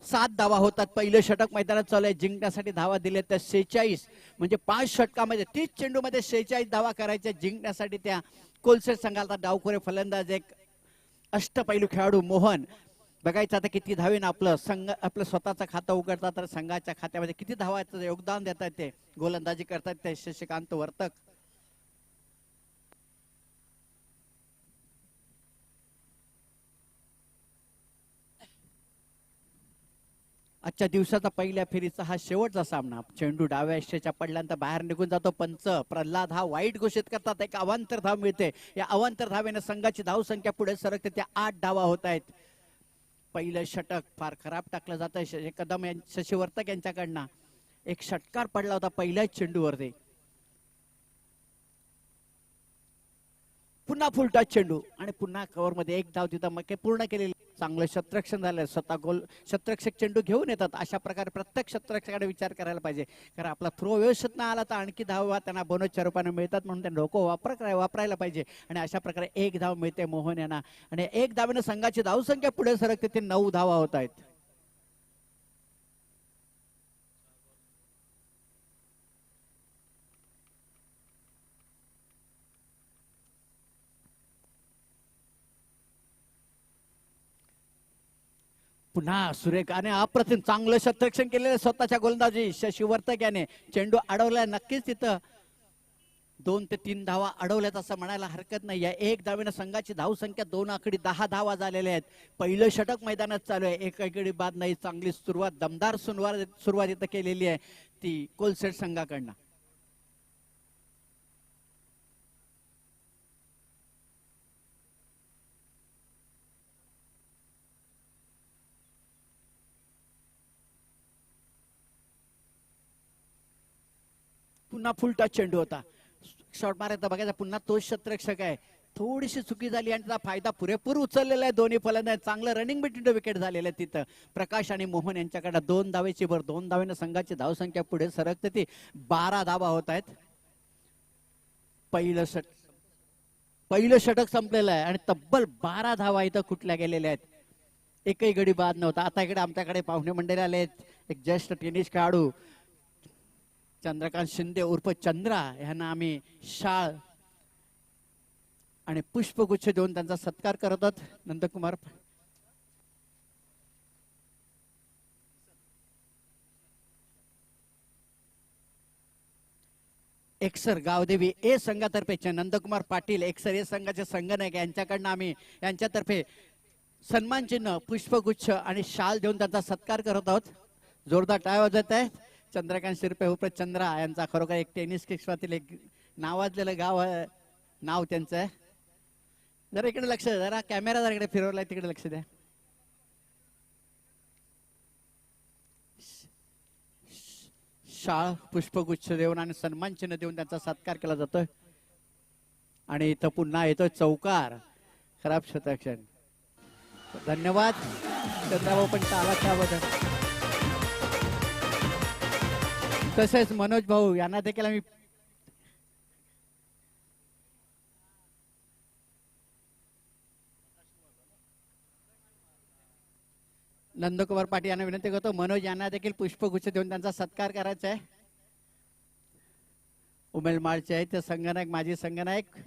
7 धावा होतात. पहिलं षटक मैदानात चालू आहे. जिंकण्यासाठी धावा दिल्या त्या 46, म्हणजे 5 षटकामध्ये 30 चेंडूमध्ये 46 धावा करायच्या जिंकण्यासाठी त्या कोलसेट संघाला. डावखोरे फलंदाज एक अष्टपैलू खेळाडू मोहन. बघायचं आता किती धावेनं आपलं स्वतःचं खातं उघडतात तर संघाच्या खात्यामध्ये किती धावाचं योगदान देतात ते गोलंदाजी करतात ते शशिकांत वर्तक. आजच्या दिवसाचा पहिल्या फेरीचा हा शेवटचा सामना. चेंडू डाव्या यष्टीच्या पडल्यानंतर बाहेर निघून जातो. पंच प्रल्हाद हा वाईट घोषित करतात. एक अवांतर धाव मिळते. या अवांतर धावेने संघाची धाव संख्या पुढे सरकते. त्या 8 धावा होत आहेत. पहिलं षटक फार खराब टाकलं जातं कदम शशिवर्तक यांच्याकडनं. एक षटकार पडला होता पहिल्याच चेंडूवरती. पुन्हा फुलटा चेंडू आणि पुन्हा कव्हर मध्ये एक धाव तिथं मग पूर्ण केलेली. चांगलं शतरक्षण झालं. स्वतः गोल शतरक्षक चेंडू घेऊन येतात. अशा प्रकारे प्रत्येक शतरक्षकाकडे विचार करायला पाहिजे, कारण आपला थ्रो व्यवस्थित नाही आला तर आणखी धावा त्यांना बोनसच्या रूपाने मिळतात, म्हणून त्यांनी डोकं वापरायला पाहिजे. आणि अशा प्रकारे एक धाव मिळते मोहन यांना आणि एक धावेनं संघाची धावसंख्या पुढे सरकते. ते 9 धावा होत आहेत. पुन्हा सुरेख आणि अप्रतिम चांगलं शतरक्षण केलेलं स्वतःच्या गोलंदाजी शशिवर्तक याने. चेंडू अडवलाय. नक्कीच तिथं 2 ते 3 धावा अडवल्यात असं म्हणायला हरकत नाही. या एक धावेनं संघाची धाव संख्या 2 आकडी 10 धावा झालेल्या आहेत. पहिलं षटक मैदानात चालू आहे. एकाकडे बाद नाही. चांगली सुरुवात, दमदार सुरुवात इथं केलेली आहे ती कोलसेट संघाकडनं. पुन्हा फुलटा चेंडू होता. शॉट मारायचा बघायचा. पुन्हा तोच शतरक्षक आहे. थोडीशी चुकी झाली आणि त्याचा फायदा पुरेपूर उचललेला आहे दोन्ही फलंदाज. चांगलं रनिंग बिटवीन विकेट झालेलं आहे तिथं. प्रकाश आणि मोहन यांच्याकडे 2 धावेची भर. 2 धावेनं संघाची धावसंख्या पुढे सरकते. ती 12 धावा होत आहेत. पहिलं षटक संपलेलं आहे आणि तब्बल 12 धावा इथं कुठल्या गेलेल्या आहेत. एकही गडी बाद नव्हता. आता इकडे आमच्याकडे पाहुणे मंडळी आले आहेत. एक ज्येष्ठ टेनिस खेळाडू चंद्रकांत शिंदे उर्फ चंद्रा यांना आम्ही शाळ आणि पुष्पगुच्छ देऊन त्यांचा सत्कार करतात. नंदकुमार एकसर गावदेवी ए संघातर्फे नंदकुमार पाटील एकसर ए संघाचे संघनायक यांच्याकडनं आम्ही यांच्यातर्फे सन्मान चिन्ह, पुष्पगुच्छ आणि शाल देऊन त्यांचा सत्कार करत आहोत. जोरदार टाळ्या वाजत आहे. चंद्रकांत शिरपे उर्फ चंद्रा यांचा खरोखर एक टेनिस क्षेत्रातील एक नावाजलेलं गाव नाव त्यांचं आहे. जरा इकडे लक्ष द्या. जरा कॅमेरा जरा इकडे फिरवलाय तिकडे लक्ष द्या. शाळ पुष्पगुच्छ देऊन आणि सन्मान चिन्ह देऊन त्यांचा सत्कार केला जातोय. आणि इथं पुन्हा येतोय चौकार. खराब शतरक्षण. धन्यवाद चंद्राभाऊ पण आला त्याबद्दल. तसेच मनोज भाऊ यांना देखील आम्ही नंदकुमार पाटील यांना विनंती करतो. मनोज यांना देखील पुष्पगुच्छ देऊन त्यांचा सत्कार करायचा आहे. उमेलमाळचे आहेत ते संघनायक, माजी संघनायक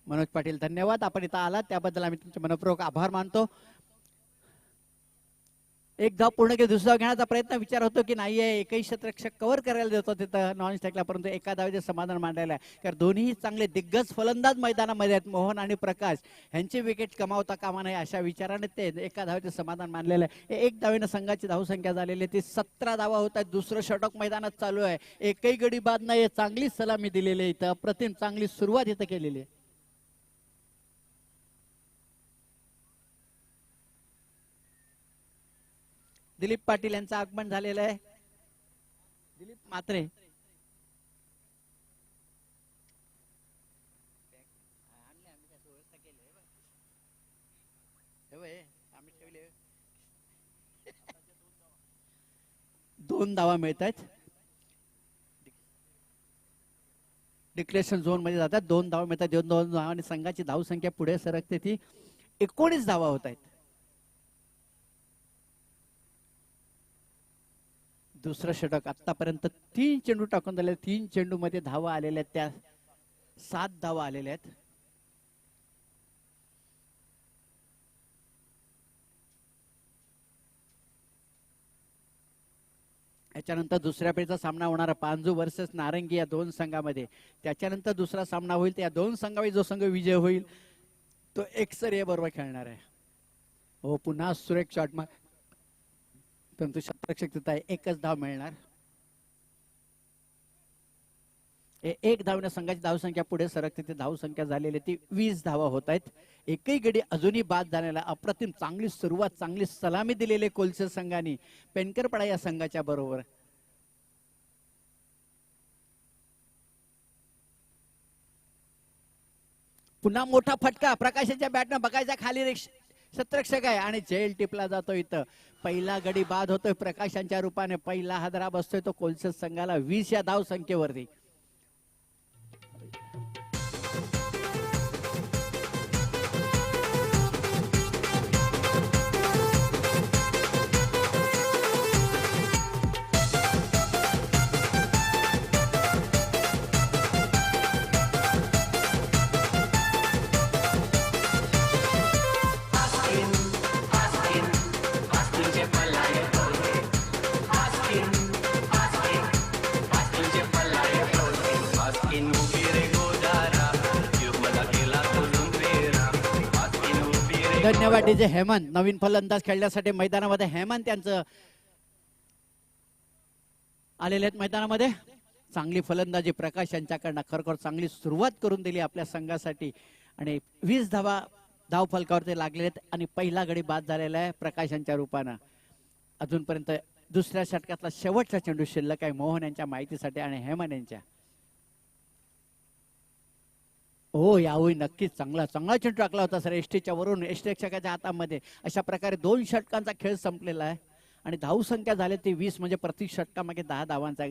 मनोज पाटील. धन्यवाद आपण इथं आलात त्याबद्दल आम्ही तुमचे मनपूर्वक आभार मानतो. एक धाव पूर्ण केली. दुसरा घेण्याचा प्रयत्न विचार होतो की नाहीये. एकही शतरक्षक कव्हर करायला देतो तिथं नॉन स्ट्राईकला, परंतु एका धावेचे समाधान मांडायला आहे. कारण दोन्ही चांगले दिग्गज फलंदाज मैदानामध्ये आहेत. मोहन आणि प्रकाश यांची विकेट कमावता कामा नये अशा विचाराने ते एका धावेचे समाधान मानलेलं आहे. एक धावेनं संघाची धावसंख्या झालेली आहे ती 17 धावा होत आहेत. दुसरं षटक मैदानात चालू आहे. एकही गडी बाद नाही. चांगली सलामी दिलेली आहे इथं. अप्रतिम चांगली सुरुवात इथं केलेली आहे. दिलीप पाटील यांचं आगमन झालेलं आहे. दिलीप म्हात्रे दोन धावा मिळत आहेत. डिक्लेरेशन झोन मध्ये जातात. दोन धावा मिळतात. दोन दोन धावा आणि संघाची धाव संख्या पुढे सरकते ती 19 धावा होत आहेत. दुसरं षटक आतापर्यंत 3 चेंडू टाकून झाले. 3 चेंडू मध्ये धावा आलेल्या आहेत त्या 7 धावा आलेल्या आहेत. त्याच्यानंतर दुसऱ्या फेरीचा सामना होणार पांजू वर्सेस नारंगी या दोन संघामध्ये. त्याच्यानंतर दुसरा सामना होईल. त्या दोन संघामध्ये जो संघ विजय होईल तो एकसरी बरोबर खेळणार आहे. हो पुन्हा सुरेख शॉट मार परंतु शतरक्षक तिथं आहे. एकच धाव मिळणार. एक धावने संघाची धावसंख्या पुढे सरकते. ती धावसंख्या झालेली ती 20 धावा होत आहेत. एकही गडी अजूनही बाद झालेला. अप्रतिम चांगली सुरुवात चांगली सलामी दिलेले कोलशेर संघाने पेनकरपडा या संघाच्या बरोबर. पुन्हा मोठा फटका प्रकाशाच्या बॅटनं बघायचा. खाली शतरक्षक आहे आणि जेल टिपला जातो. इथं पहिला गडी बाद होतोय प्रकाशांच्या रूपाने. पहिला हादरा बसतोय तो कोलशेर संघाला 20 या धाव संख्येवरती. धन्यवाद डीजे हेमंत. नवीन फलंदाज खेळण्यासाठी मैदानामध्ये हेमंत त्यांचं आलेले आहेत मैदानामध्ये. चांगली फलंदाजी प्रकाश यांच्याकडनं खरोखर चांगली सुरुवात करून दिली आपल्या संघासाठी आणि 20 धावा धाव फलकावरती लागलेले आहेत आणि पहिला गडी बाद झालेला आहे प्रकाश यांच्या रूपानं. अजूनपर्यंत दुसऱ्या षटकातला शेवटचा चेंडू शिल्लक आहे मोहन यांच्या माहितीसाठी आणि हेमंत यांच्या. हो यावेळी नक्कीच चांगला चेंडू टाकला होता सर एसटीच्या वरून. एसटी रक्षकाच्या हातामध्ये. अशा प्रकारे 2 षटकांचा खेळ संपलेला आहे आणि धाव संख्या झाली ती 20 म्हणजे प्रति षटकामागे 10 धावांचा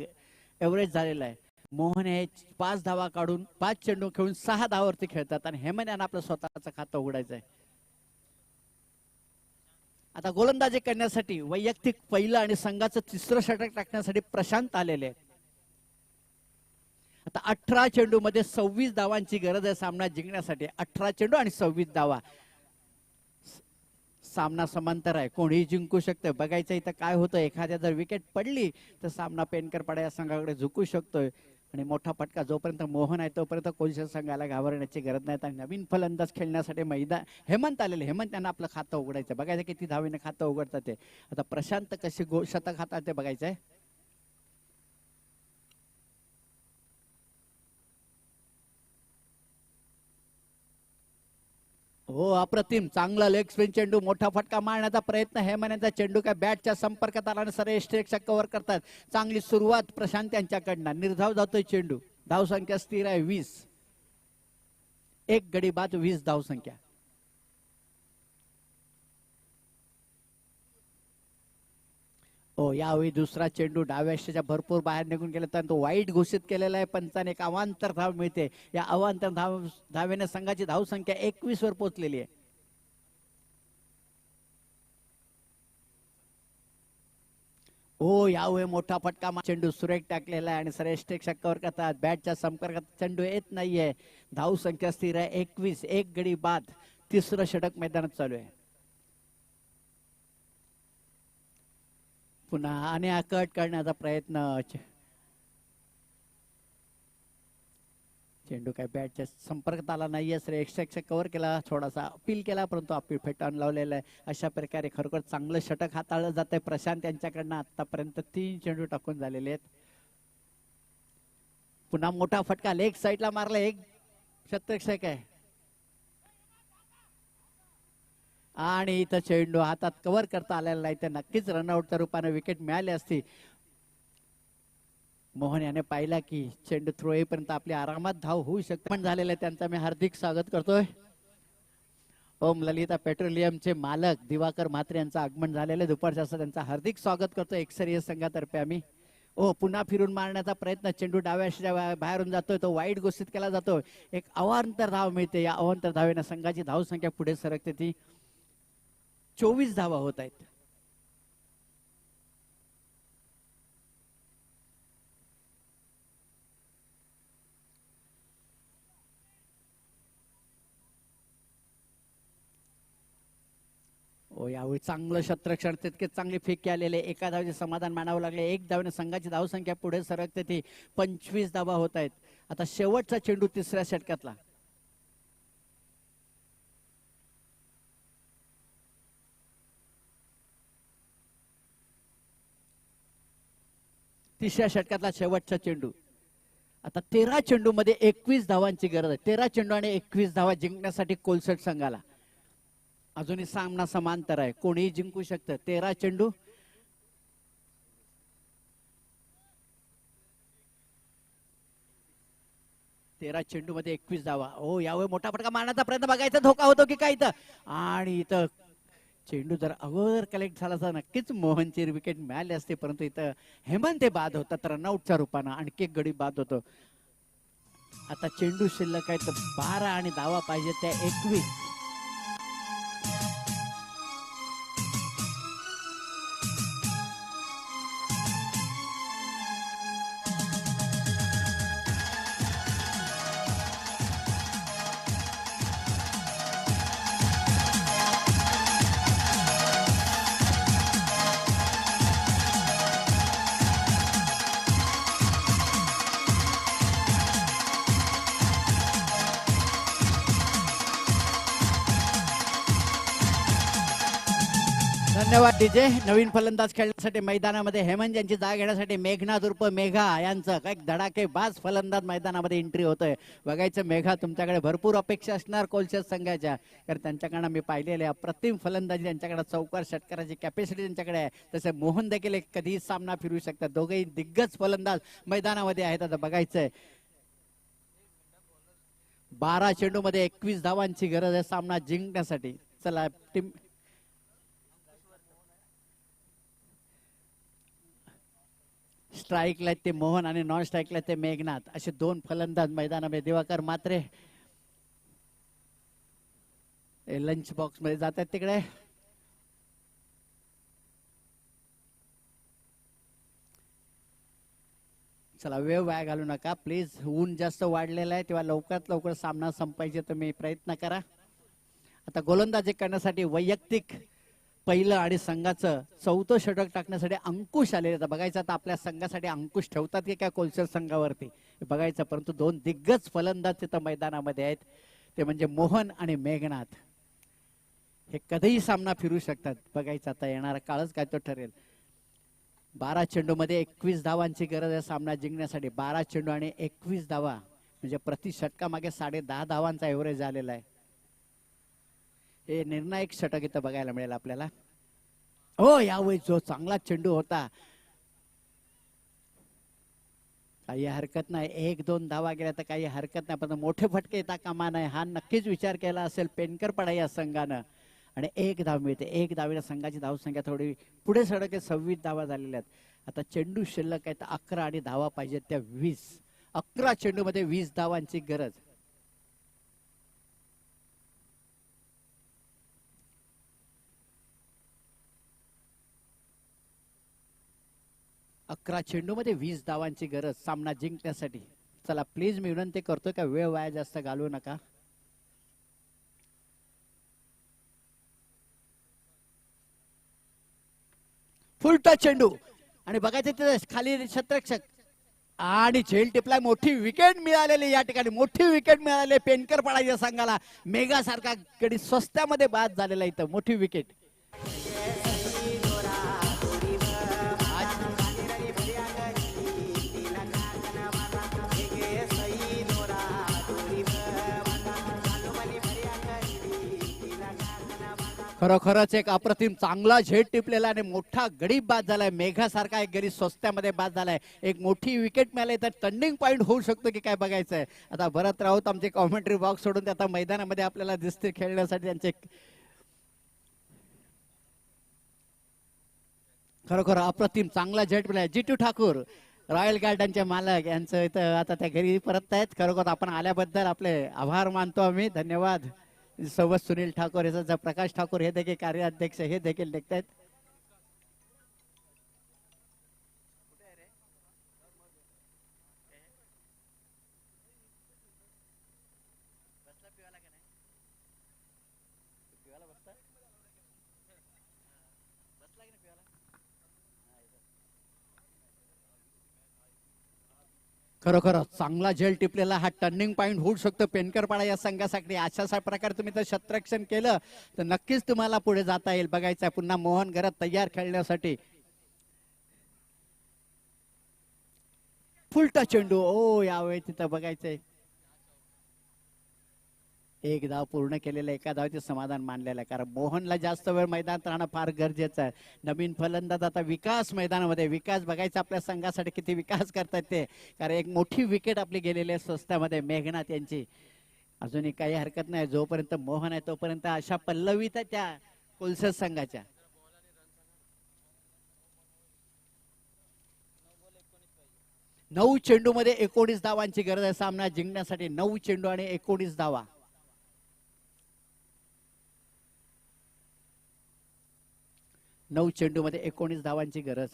एव्हरेज झालेला आहे. मोहन हे 5 धावा काढून 5 चेंडू खेळून 6 धावावरती खेळतात आणि हेमंत यांना आपलं स्वतःचं खातं उघडायचं आहे. आता गोलंदाजी करण्यासाठी वैयक्तिक पहिलं आणि संघाचं तिसरं षटक टाकण्यासाठी प्रशांत आलेले आहेत. आता 18 चेंडू मध्ये 26 धावांची गरज आहे सामना जिंकण्यासाठी. 18 चेंडू आणि 26 धावा. सामना समांतर आहे. कोणीही जिंकू शकतं. बघायचं इथं काय होतं. एखाद्या जर विकेट पडली तर सामना पेनकरपाडा या संघाकडे झुकू शकतोय आणि मोठा फटका जोपर्यंत मोहन आहे तोपर्यंत कोलशेर संघाला घाबरण्याची गरज नाही. आणि नवीन फलंदाज खेळण्यासाठी मैदान हेमंत आलेले. हेमंत त्यांना आपलं खातं उघडायचं. बघायचं किती धावेने खातं उघडतात ते. आता प्रशांत कशी शतक खातात ते बघायचंय. हो अप्रतिम चांगला लेग स्पिन चेंडू. मोठा फटका मारण्याचा प्रयत्न हेमंतचा चेंडू काय बॅटच्या संपर्कात आला आणि सरळ स्ट्रेकचा कव्हर करतात. चांगली सुरुवात प्रशांत यांच्याकडनं. निर्धाव जातोय चेंडू. धाव संख्या स्थिर आहे 20. एक गडी बाद 20 धाव संख्या. हो यावेळी दुसरा चेंडू डाव्याच्या भरपूर बाहेर निघून गेला तर तो वाईट घोषित केलेला आहे पंचाने. एक अवांतर धाव मिळते. या अवांतर धावेने संघाची धाव संख्या 21 वर पोहोचलेली आहे. हो यावेळी मोठा फटका चेंडू सुरेख टाकलेला आहे आणि सरळ स्ट्रेक कव्हर करतात. बॅटच्या संपर्कात चेंडू येत नाहीये. धाव संख्या स्थिर आहे 21. एक गडी बाद. तिसरं षटक मैदानात चालू आहे. पुन्हा आणि कट करण्याचा प्रयत्न. चेंडू काय बॅटच्या संपर्कात आला नाहीये. सर एक्स्ट्रा कव्हर केला. थोडासा अपील केला परंतु अपील फेटाळून लावलेला आहे. अशा प्रकारे खरोखर चांगलं षटक हाताळलं जात आहे प्रशांत यांच्याकडनं. आतापर्यंत 3 चेंडू टाकून झालेले आहेत. पुन्हा मोठा फटका लेग साईडला मारला. एक शतरक्षक आहे आणि इथं चेंडू हातात कव्हर करता आलेला नाही. तर नक्कीच रनआउटच्या रूपाने विकेट मिळाली असती. मोहन याने पाहिला की चेंडू थ्रो येईपर्यंत आपली आरामात धाव होऊ शकते पण झालेलं आहे. त्यांचा मी हार्दिक स्वागत करतोय. ओम ललिता पेट्रोलियमचे मालक दिवाकर म्हात्रे यांचं आगमन झालेलं आहे. दुपारच्या असं त्यांचं हार्दिक स्वागत करतो एक्सरिय संघातर्फे आम्ही. पुन्हा फिरून मारण्याचा प्रयत्न, चेंडू डाव्या बाहेरून जातोय, तो वाईट घोषित केला जातोय. एक अवांतर धाव मिळते. या अवांतर धावेनं संघाची धाव संख्या पुढे सरकते. ती 24 धावा होत आहेत. यावेळी चांगलं क्षेत्ररक्षण, तितकेच चांगली फेकी आलेले. एका धावेचे समाधान मानावं लागले. एक धावेने संघाची धावसंख्या पुढे सरकते. ती 25 धावा होत आहेत. आता शेवटचा चेंडू तिसऱ्या षटकातला. तिसऱ्या षटकातला शेवटचा चेंडू. आता 13 चेंडू मध्ये 21 धावांची गरज आहे. 13 चेंडू आणि 21 धावा जिंकण्यासाठी कोलसट संघाला. अजूनही सामना समांतर आहे, कोणीही जिंकू शकतं. 13 चेंडू, मध्ये 21 धावा. यावेळी मोठा फटका मारण्याचा प्रयत्न, बघायचा धोका होतो की काय इथं. आणि इथं चेंडू जर अगोदर कलेक्ट झाला तर नक्कीच मोहनची विकेट मिळाली असते, परंतु इथं हेमंत ते बाद होतात रनआउटच्या रूपानं. आणखी एक गडी बाद होतो. आता चेंडू शिल्लक आहे तर 12 आणि धावा पाहिजे त्या 21. धन्यवाद डीजे. नवीन फलंदाज खेळण्यासाठी मैदानामध्ये हेमंत यांची जागा घेण्यासाठी मेघनाथ उर्फ मेघा यांचं काही धडाकेबाज फलंदाज मैदानामध्ये एंट्री होतोय. बघायचं मेघा, तुमच्याकडे भरपूर अपेक्षा असणार कोलशेत संघाच्या, कारण त्यांच्याकडे मी पाहिलेले अप्रतिम फलंदाजी, त्यांच्याकडे चौकार षटकाराची कॅपॅसिटी त्यांच्याकडे आहे. तसे मोहन देखील कधीही सामना फिरू शकतात. दोघेही दिग्गज फलंदाज मैदानामध्ये आहेत. आता बघायचंय 12 चेंडू मध्ये 21 धावांची गरज आहे सामना जिंकण्यासाठी. चला टीम स्ट्राईकला ते मोहन आणि नॉन स्ट्राईकला ते मेघनाथ, असे दोन फलंदाज मैदानामध्ये. दिवाकर मात्रे लंच बॉक्स मध्ये जातात तिकडे. चला वेळ वाया घालू नका प्लीज. ऊन जास्त वाढलेलं आहे तेव्हा लवकरात लवकर सामना संपायचे तुम्ही प्रयत्न करा. आता गोलंदाजी करण्यासाठी वैयक्तिक पहिलं आणि संघाचं चौथं षटक टाकण्यासाठी अंकुश आलेले. बघायचं आता आपल्या संघासाठी अंकुश ठेवतात की काय कोलसर संघावरती बघायचं. परंतु दोन दिग्गज फलंदाज तिथं मैदानामध्ये आहेत, ते म्हणजे मोहन आणि मेघनाथ. हे कधीही सामना फिरू शकतात. बघायचं आता येणारा काळच काय तो ठरेल. 12 चेंडू मध्ये 21 धावांची गरज आहे सामना जिंकण्यासाठी. 12 चेंडू आणि 21 धावा म्हणजे प्रति षटकामागे 10.5 धावांचा एव्हरेज आलेला आहे. हे निर्णायक षटक इथं बघायला मिळेल आपल्याला. यावेळी जो चांगला चेंडू होता, काही हरकत नाही. 1-2 धावा गेल्या तर काही हरकत नाही, पण मोठे फटके येता कामा नये हा नक्कीच विचार केला असेल पेनकरपडा या संघानं. आणि 1 धाव मिळते. 1 धावेला संघाची धावसंख्या थोडी पुढे सडक 26 धावा झालेल्या आहेत. आता चेंडू शिल्लक आहे तर 11 आणि धावा पाहिजेत त्या 20. 11 चेंडू मध्ये 20 धावांची गरज. 11 चेंडू मध्ये 20 धावांची गरज सामना जिंकण्यासाठी. चला प्लीज मी विनंती करतोय का वेळ वाया जास्त घालवू नका. फुलटा चेंडू आणि बघायचं तिथे खाली क्षेत्ररक्षक आणि झेल टिपलाय. मोठी विकेट मिळालेली या ठिकाणी, मोठी विकेट मिळाली पेनकरपडा या संघाला. मेघा सारखा गडी स्वस्त्यामध्ये बाद झालेला इथं. मोठी विकेट. खरोखरच एक अप्रतिम चांगला झेड टिपलेला आणि मोठा गडी बाद झालाय. मेघासारखा एक गडी स्वस्त्यामध्ये बाद झालाय. एक मोठी विकेट मिळाली तर टर्निंग पॉइंट होऊ शकतो की काय बघायचंय. आता भरत राऊत आमचे कॉमेंट्री बॉक्स सोडून ते आता मैदानामध्ये आपल्याला दिसतील खेळण्यासाठी. त्यांचे खरोखर अप्रतिम चांगला झेड मिळाला. जिटू ठाकूर रॉयल गार्डनचे मालक यांचं इथं आता त्या घरी परत आहेत. खरोखर आपण आल्याबद्दल आपले आभार मानतो आम्ही. धन्यवाद. सोबत सुनील ठाकूर याचा प्रकाश ठाकूर हे देखील कार्याध्यक्ष हे देखील निघत आहेत. खरोखर चांगला झेल टिपलेला हा टर्निंग पॉइंट होऊ शकतो पेनकरपाडा या संघासाठी. अशा प्रकारे तुम्ही तर शतरक्षण केलं तर नक्कीच तुम्हाला पुढे जाता येईल. बघायचं पुन्हा मोहन घरात तयार खेळण्यासाठी. फुलटा चेंडू ओ यावेळी तिथं बघायचंय. एक धाव पूर्ण केलेलं एका धावचे समाधान मानलेलं आहे. कारण मोहनला जास्त वेळ मैदानात राहणं फार गरजेचं आहे. नवीन फलंदाज आता विकास मैदानामध्ये विकास बघायचा आपल्या संघासाठी किती विकास करतात ते. कारण एक मोठी विकेट आपली गेलेली आहे स्वस्त्यामध्ये मेघनाथ यांची. अजूनही काही हरकत नाही. जोपर्यंत मोहन आहे तोपर्यंत अशा पल्लवीत त्या कोलसर संघाच्या. नऊ चेंडू मध्ये 19 धावांची गरज आहे सामना जिंकण्यासाठी. 9 चेंडू आणि 19 धावा. नऊ चेंडू मध्ये 19 धावांची गरज.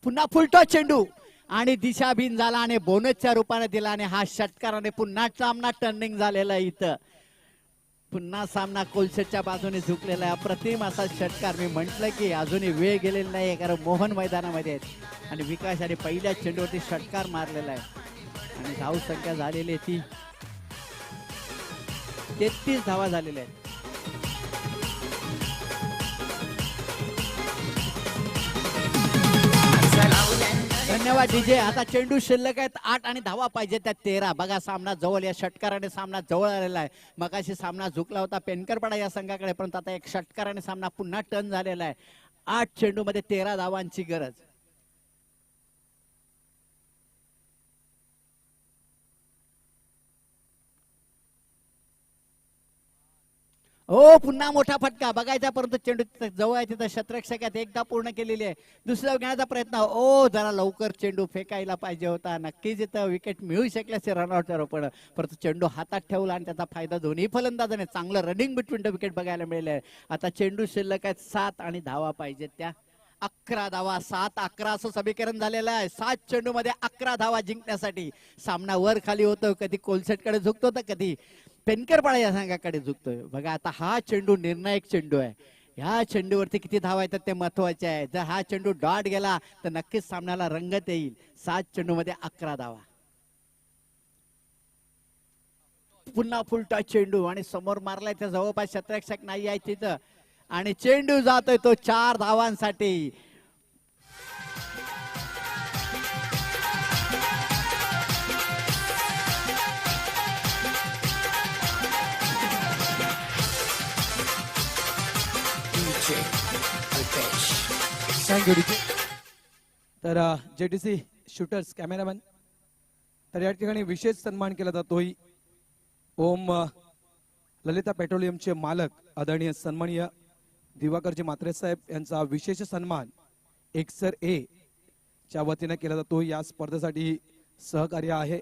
पुन्हा फुलटो चेंडू आणि दिशाभीन झाला आणि बोनसच्या रूपाने दिला आणि हा षटकाराने पुन्हा सामना टर्निंग झालेला इथं. पुन्हा सामना कोलशेटच्या बाजूने झुकलेला आहे. अप्रतिम असा षटकार. मी म्हंटल की अजूनही वेळ गेलेला नाही कारण मोहन मैदानामध्ये आहेत आणि विकास आणि पहिल्या चेंडूवरती षटकार मारलेला आहे आणि धाव संख्या झालेली ती 33 धावा झालेल्या आहेत. धन्यवाद डीजे. आता चेंडू शिल्लक आहेत 8 आणि धावा पाहिजे त्या 13. बघा सामना जवळ या षटकाराने सामना जवळ आलेला आहे. मगाशी सामना झुकला होता पेनकरपाडा या संघाकडे परंतु आता एक षटकाराने सामना पुन्हा टर्न झालेला आहे. 8 चेंडू मध्ये 13 धावांची गरज. हो पुन्हा मोठा फटका बघायचा परंतु चेंडू जवळ आहे तिथं शतरक्षकात एकदा पूर्ण केलेली आहे. दुसरा घेण्याचा प्रयत्न. ओ जरा लवकर चेंडू फेकायला पाहिजे होता. नक्कीच इथं विकेट मिळू शकल्याचे रनआउटच्या रूपाने परंतु चेंडू हातात ठेवला आणि त्याचा फायदा दोन्ही फलंदाजाने चांगलं रनिंग बिटवीन द विकेट बघायला मिळाले आहे. आता चेंडू शिल्लक आहेत 7 आणि धावा पाहिजेत त्या 11 धावा. 7-11 असं समीकरण झालेलं आहे. 7 चेंडू मध्ये 11 धावा जिंकण्यासाठी. सामना वर खाली होतो. कधी कोलसेटकडे झुकतो तर कधी पेनकरपाडा या संघाकडे झुकतोय. बघा आता हा चेंडू निर्णायक चेंडू आहे. ह्या चेंडूवरती किती धावा येतात ते महत्वाचे आहे. जर हा चेंडू डॉट गेला तर नक्कीच सामन्याला रंगत येईल. 7 चेंडू मध्ये 11 धावा. पुन्हा फुलटा चेंडू आणि समोर मारलाय त्या जवळपास शतरक्षक नाही आहे तिथं आणि चेंडू जातोय तो 4 धावांसाठी. Thank you DJ. तर जेटीसी शूटर्स कॅमेरामॅन तर या ठिकाणी विशेष सन्मान केला जातोय. ओम ललिता पेट्रोलियमचे मालक आदरणीय सन्माननीय दिवाकरजी म्हात्रे साहेब यांचा विशेष सन्मान एक्सर ए च्या वतीने केला जातो. या स्पर्धेसाठी सहकार्य आहे.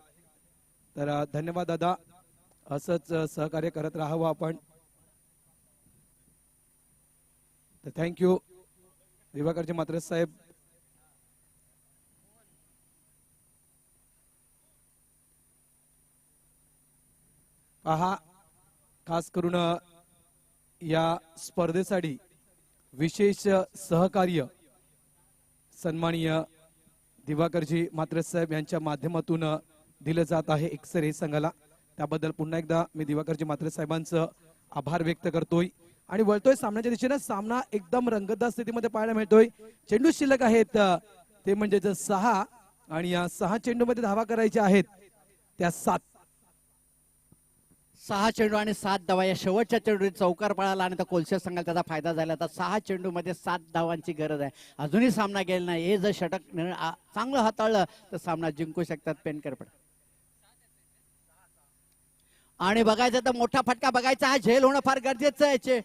तर धन्यवाद दादा. असंच सहकार्य करत राहावं आपण. तर थँक्यू दिवाकरजी म्हात्रे साहेब. पहा खास करून या स्पर्धेसाठी विशेष सहकार्य सन्माननीय दिवाकरजी म्हात्रे साहेब यांच्या माध्यमातून दिलं जात आहे एक्सरे संघाला. त्याबद्दल पुन्हा एकदा मी दिवाकरजी म्हात्रे साहेबांचं आभार व्यक्त करतोय. आणि वळतोय सामन्याच्या दिशेने. सामना एकदम रंगतदार स्थितीमध्ये पाहायला मिळतोय. चेंडू शिल्लक आहेत ते म्हणजे 6 आणि या 6 चेंडू मध्ये धावा करायच्या आहेत त्या 7. 6 चेंडू आणि 7 धावा या शेवटच्या चेंडू चौकार पळाला आणि त्या कोलशेर संघाला त्याचा फायदा झाला. आता 6 चेंडू मध्ये 7 धावांची गरज आहे. अजूनही सामना गेला नाही. हे जर षटक चांगलं हाताळलं तर सामना जिंकू शकतात पेनकर. पण आणि बघायचं तर मोठा फटका बघायचा. हा झेल होणं फार गरजेचं आहे.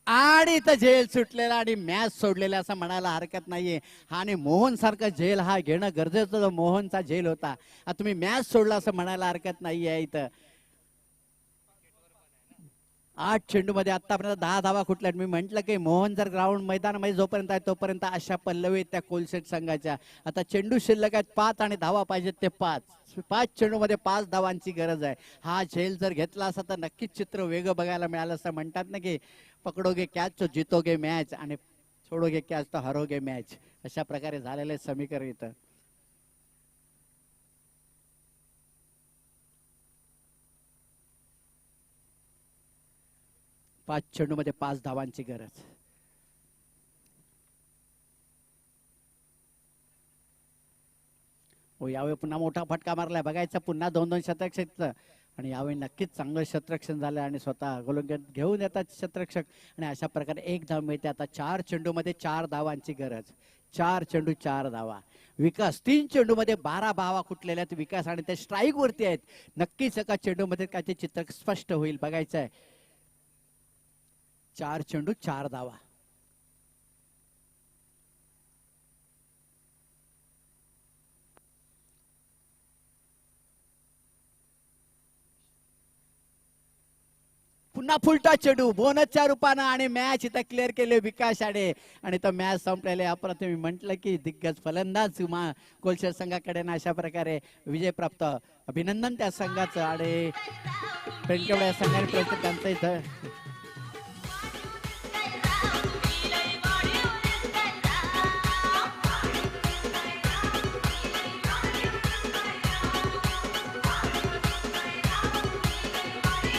आणि इथं झेल सुटलेला आणि मॅच सोडलेला असं म्हणायला हरकत नाहीये. आणि मोहन सारखा झेल हा घेणं गरजेचं होतं. मोहनचा झेल होता. आता तुम्ही मॅच सोडला असं म्हणायला हरकत नाहीये. इथं 8 चेंडू मध्ये आतापर्यंत 10 धावा कुठल्या. मी म्हंटल की मोहन जर ग्राउंड मैदानामध्ये जोपर्यंत आहे तोपर्यंत अशा पल्लवी त्या कोलशेट संघाच्या. आता चेंडू शिल्लक आहेत 5 आणि धावा पाहिजेत ते 5 चेंडू मध्ये 5 धावांची गरज आहे. हा झेल जर घेतला असता तर नक्कीच चित्र वेगळं बघायला मिळालं असं. म्हणतात ना की पकडोगे कॅच तो जितोगे मॅच आणि छोडोगे कॅच तो हरोगे मॅच. अशा प्रकारे झालेले समीकरण इथं. पाच चेंडू मध्ये 5 धावांची गरज. हो यावेळी पुन्हा मोठा फटका मारलाय. बघायचं पुन्हा 2-2 शतक आणि यावेळी नक्कीच चांगलं शतरक्षण झालं आणि स्वतः गोलंदाज घेऊन येतात शतरक्षक आणि अशा प्रकारे 1 धाव मिळते. आता 4 चेंडू मध्ये 4 धावांची गरज. 4 चेंडू 4 धावा. विकास 3 चेंडू मध्ये 12 धावा कुठलेल्या आहेत विकास आणि ते स्ट्राईक वरती आहेत. नक्कीच एका चेंडू मध्ये काय ते चित्र स्पष्ट होईल. बघायचं आहे. 4 चेंडू 4 धावा. पुन्हा फुलटा चेंडू बोनसच्या रूपानं आणि मॅच इथं क्लिअर केले विकास आडे आणि तो मॅच संपलेले. आपण तुम्ही म्हटलं की दिग्गज फलंदाज कोलशेर संघाकडे ना अशा प्रकारे विजय प्राप्त. अभिनंदन त्या संघाचं. आणि पेंडकेवडे या संघाने त्यांचं इथं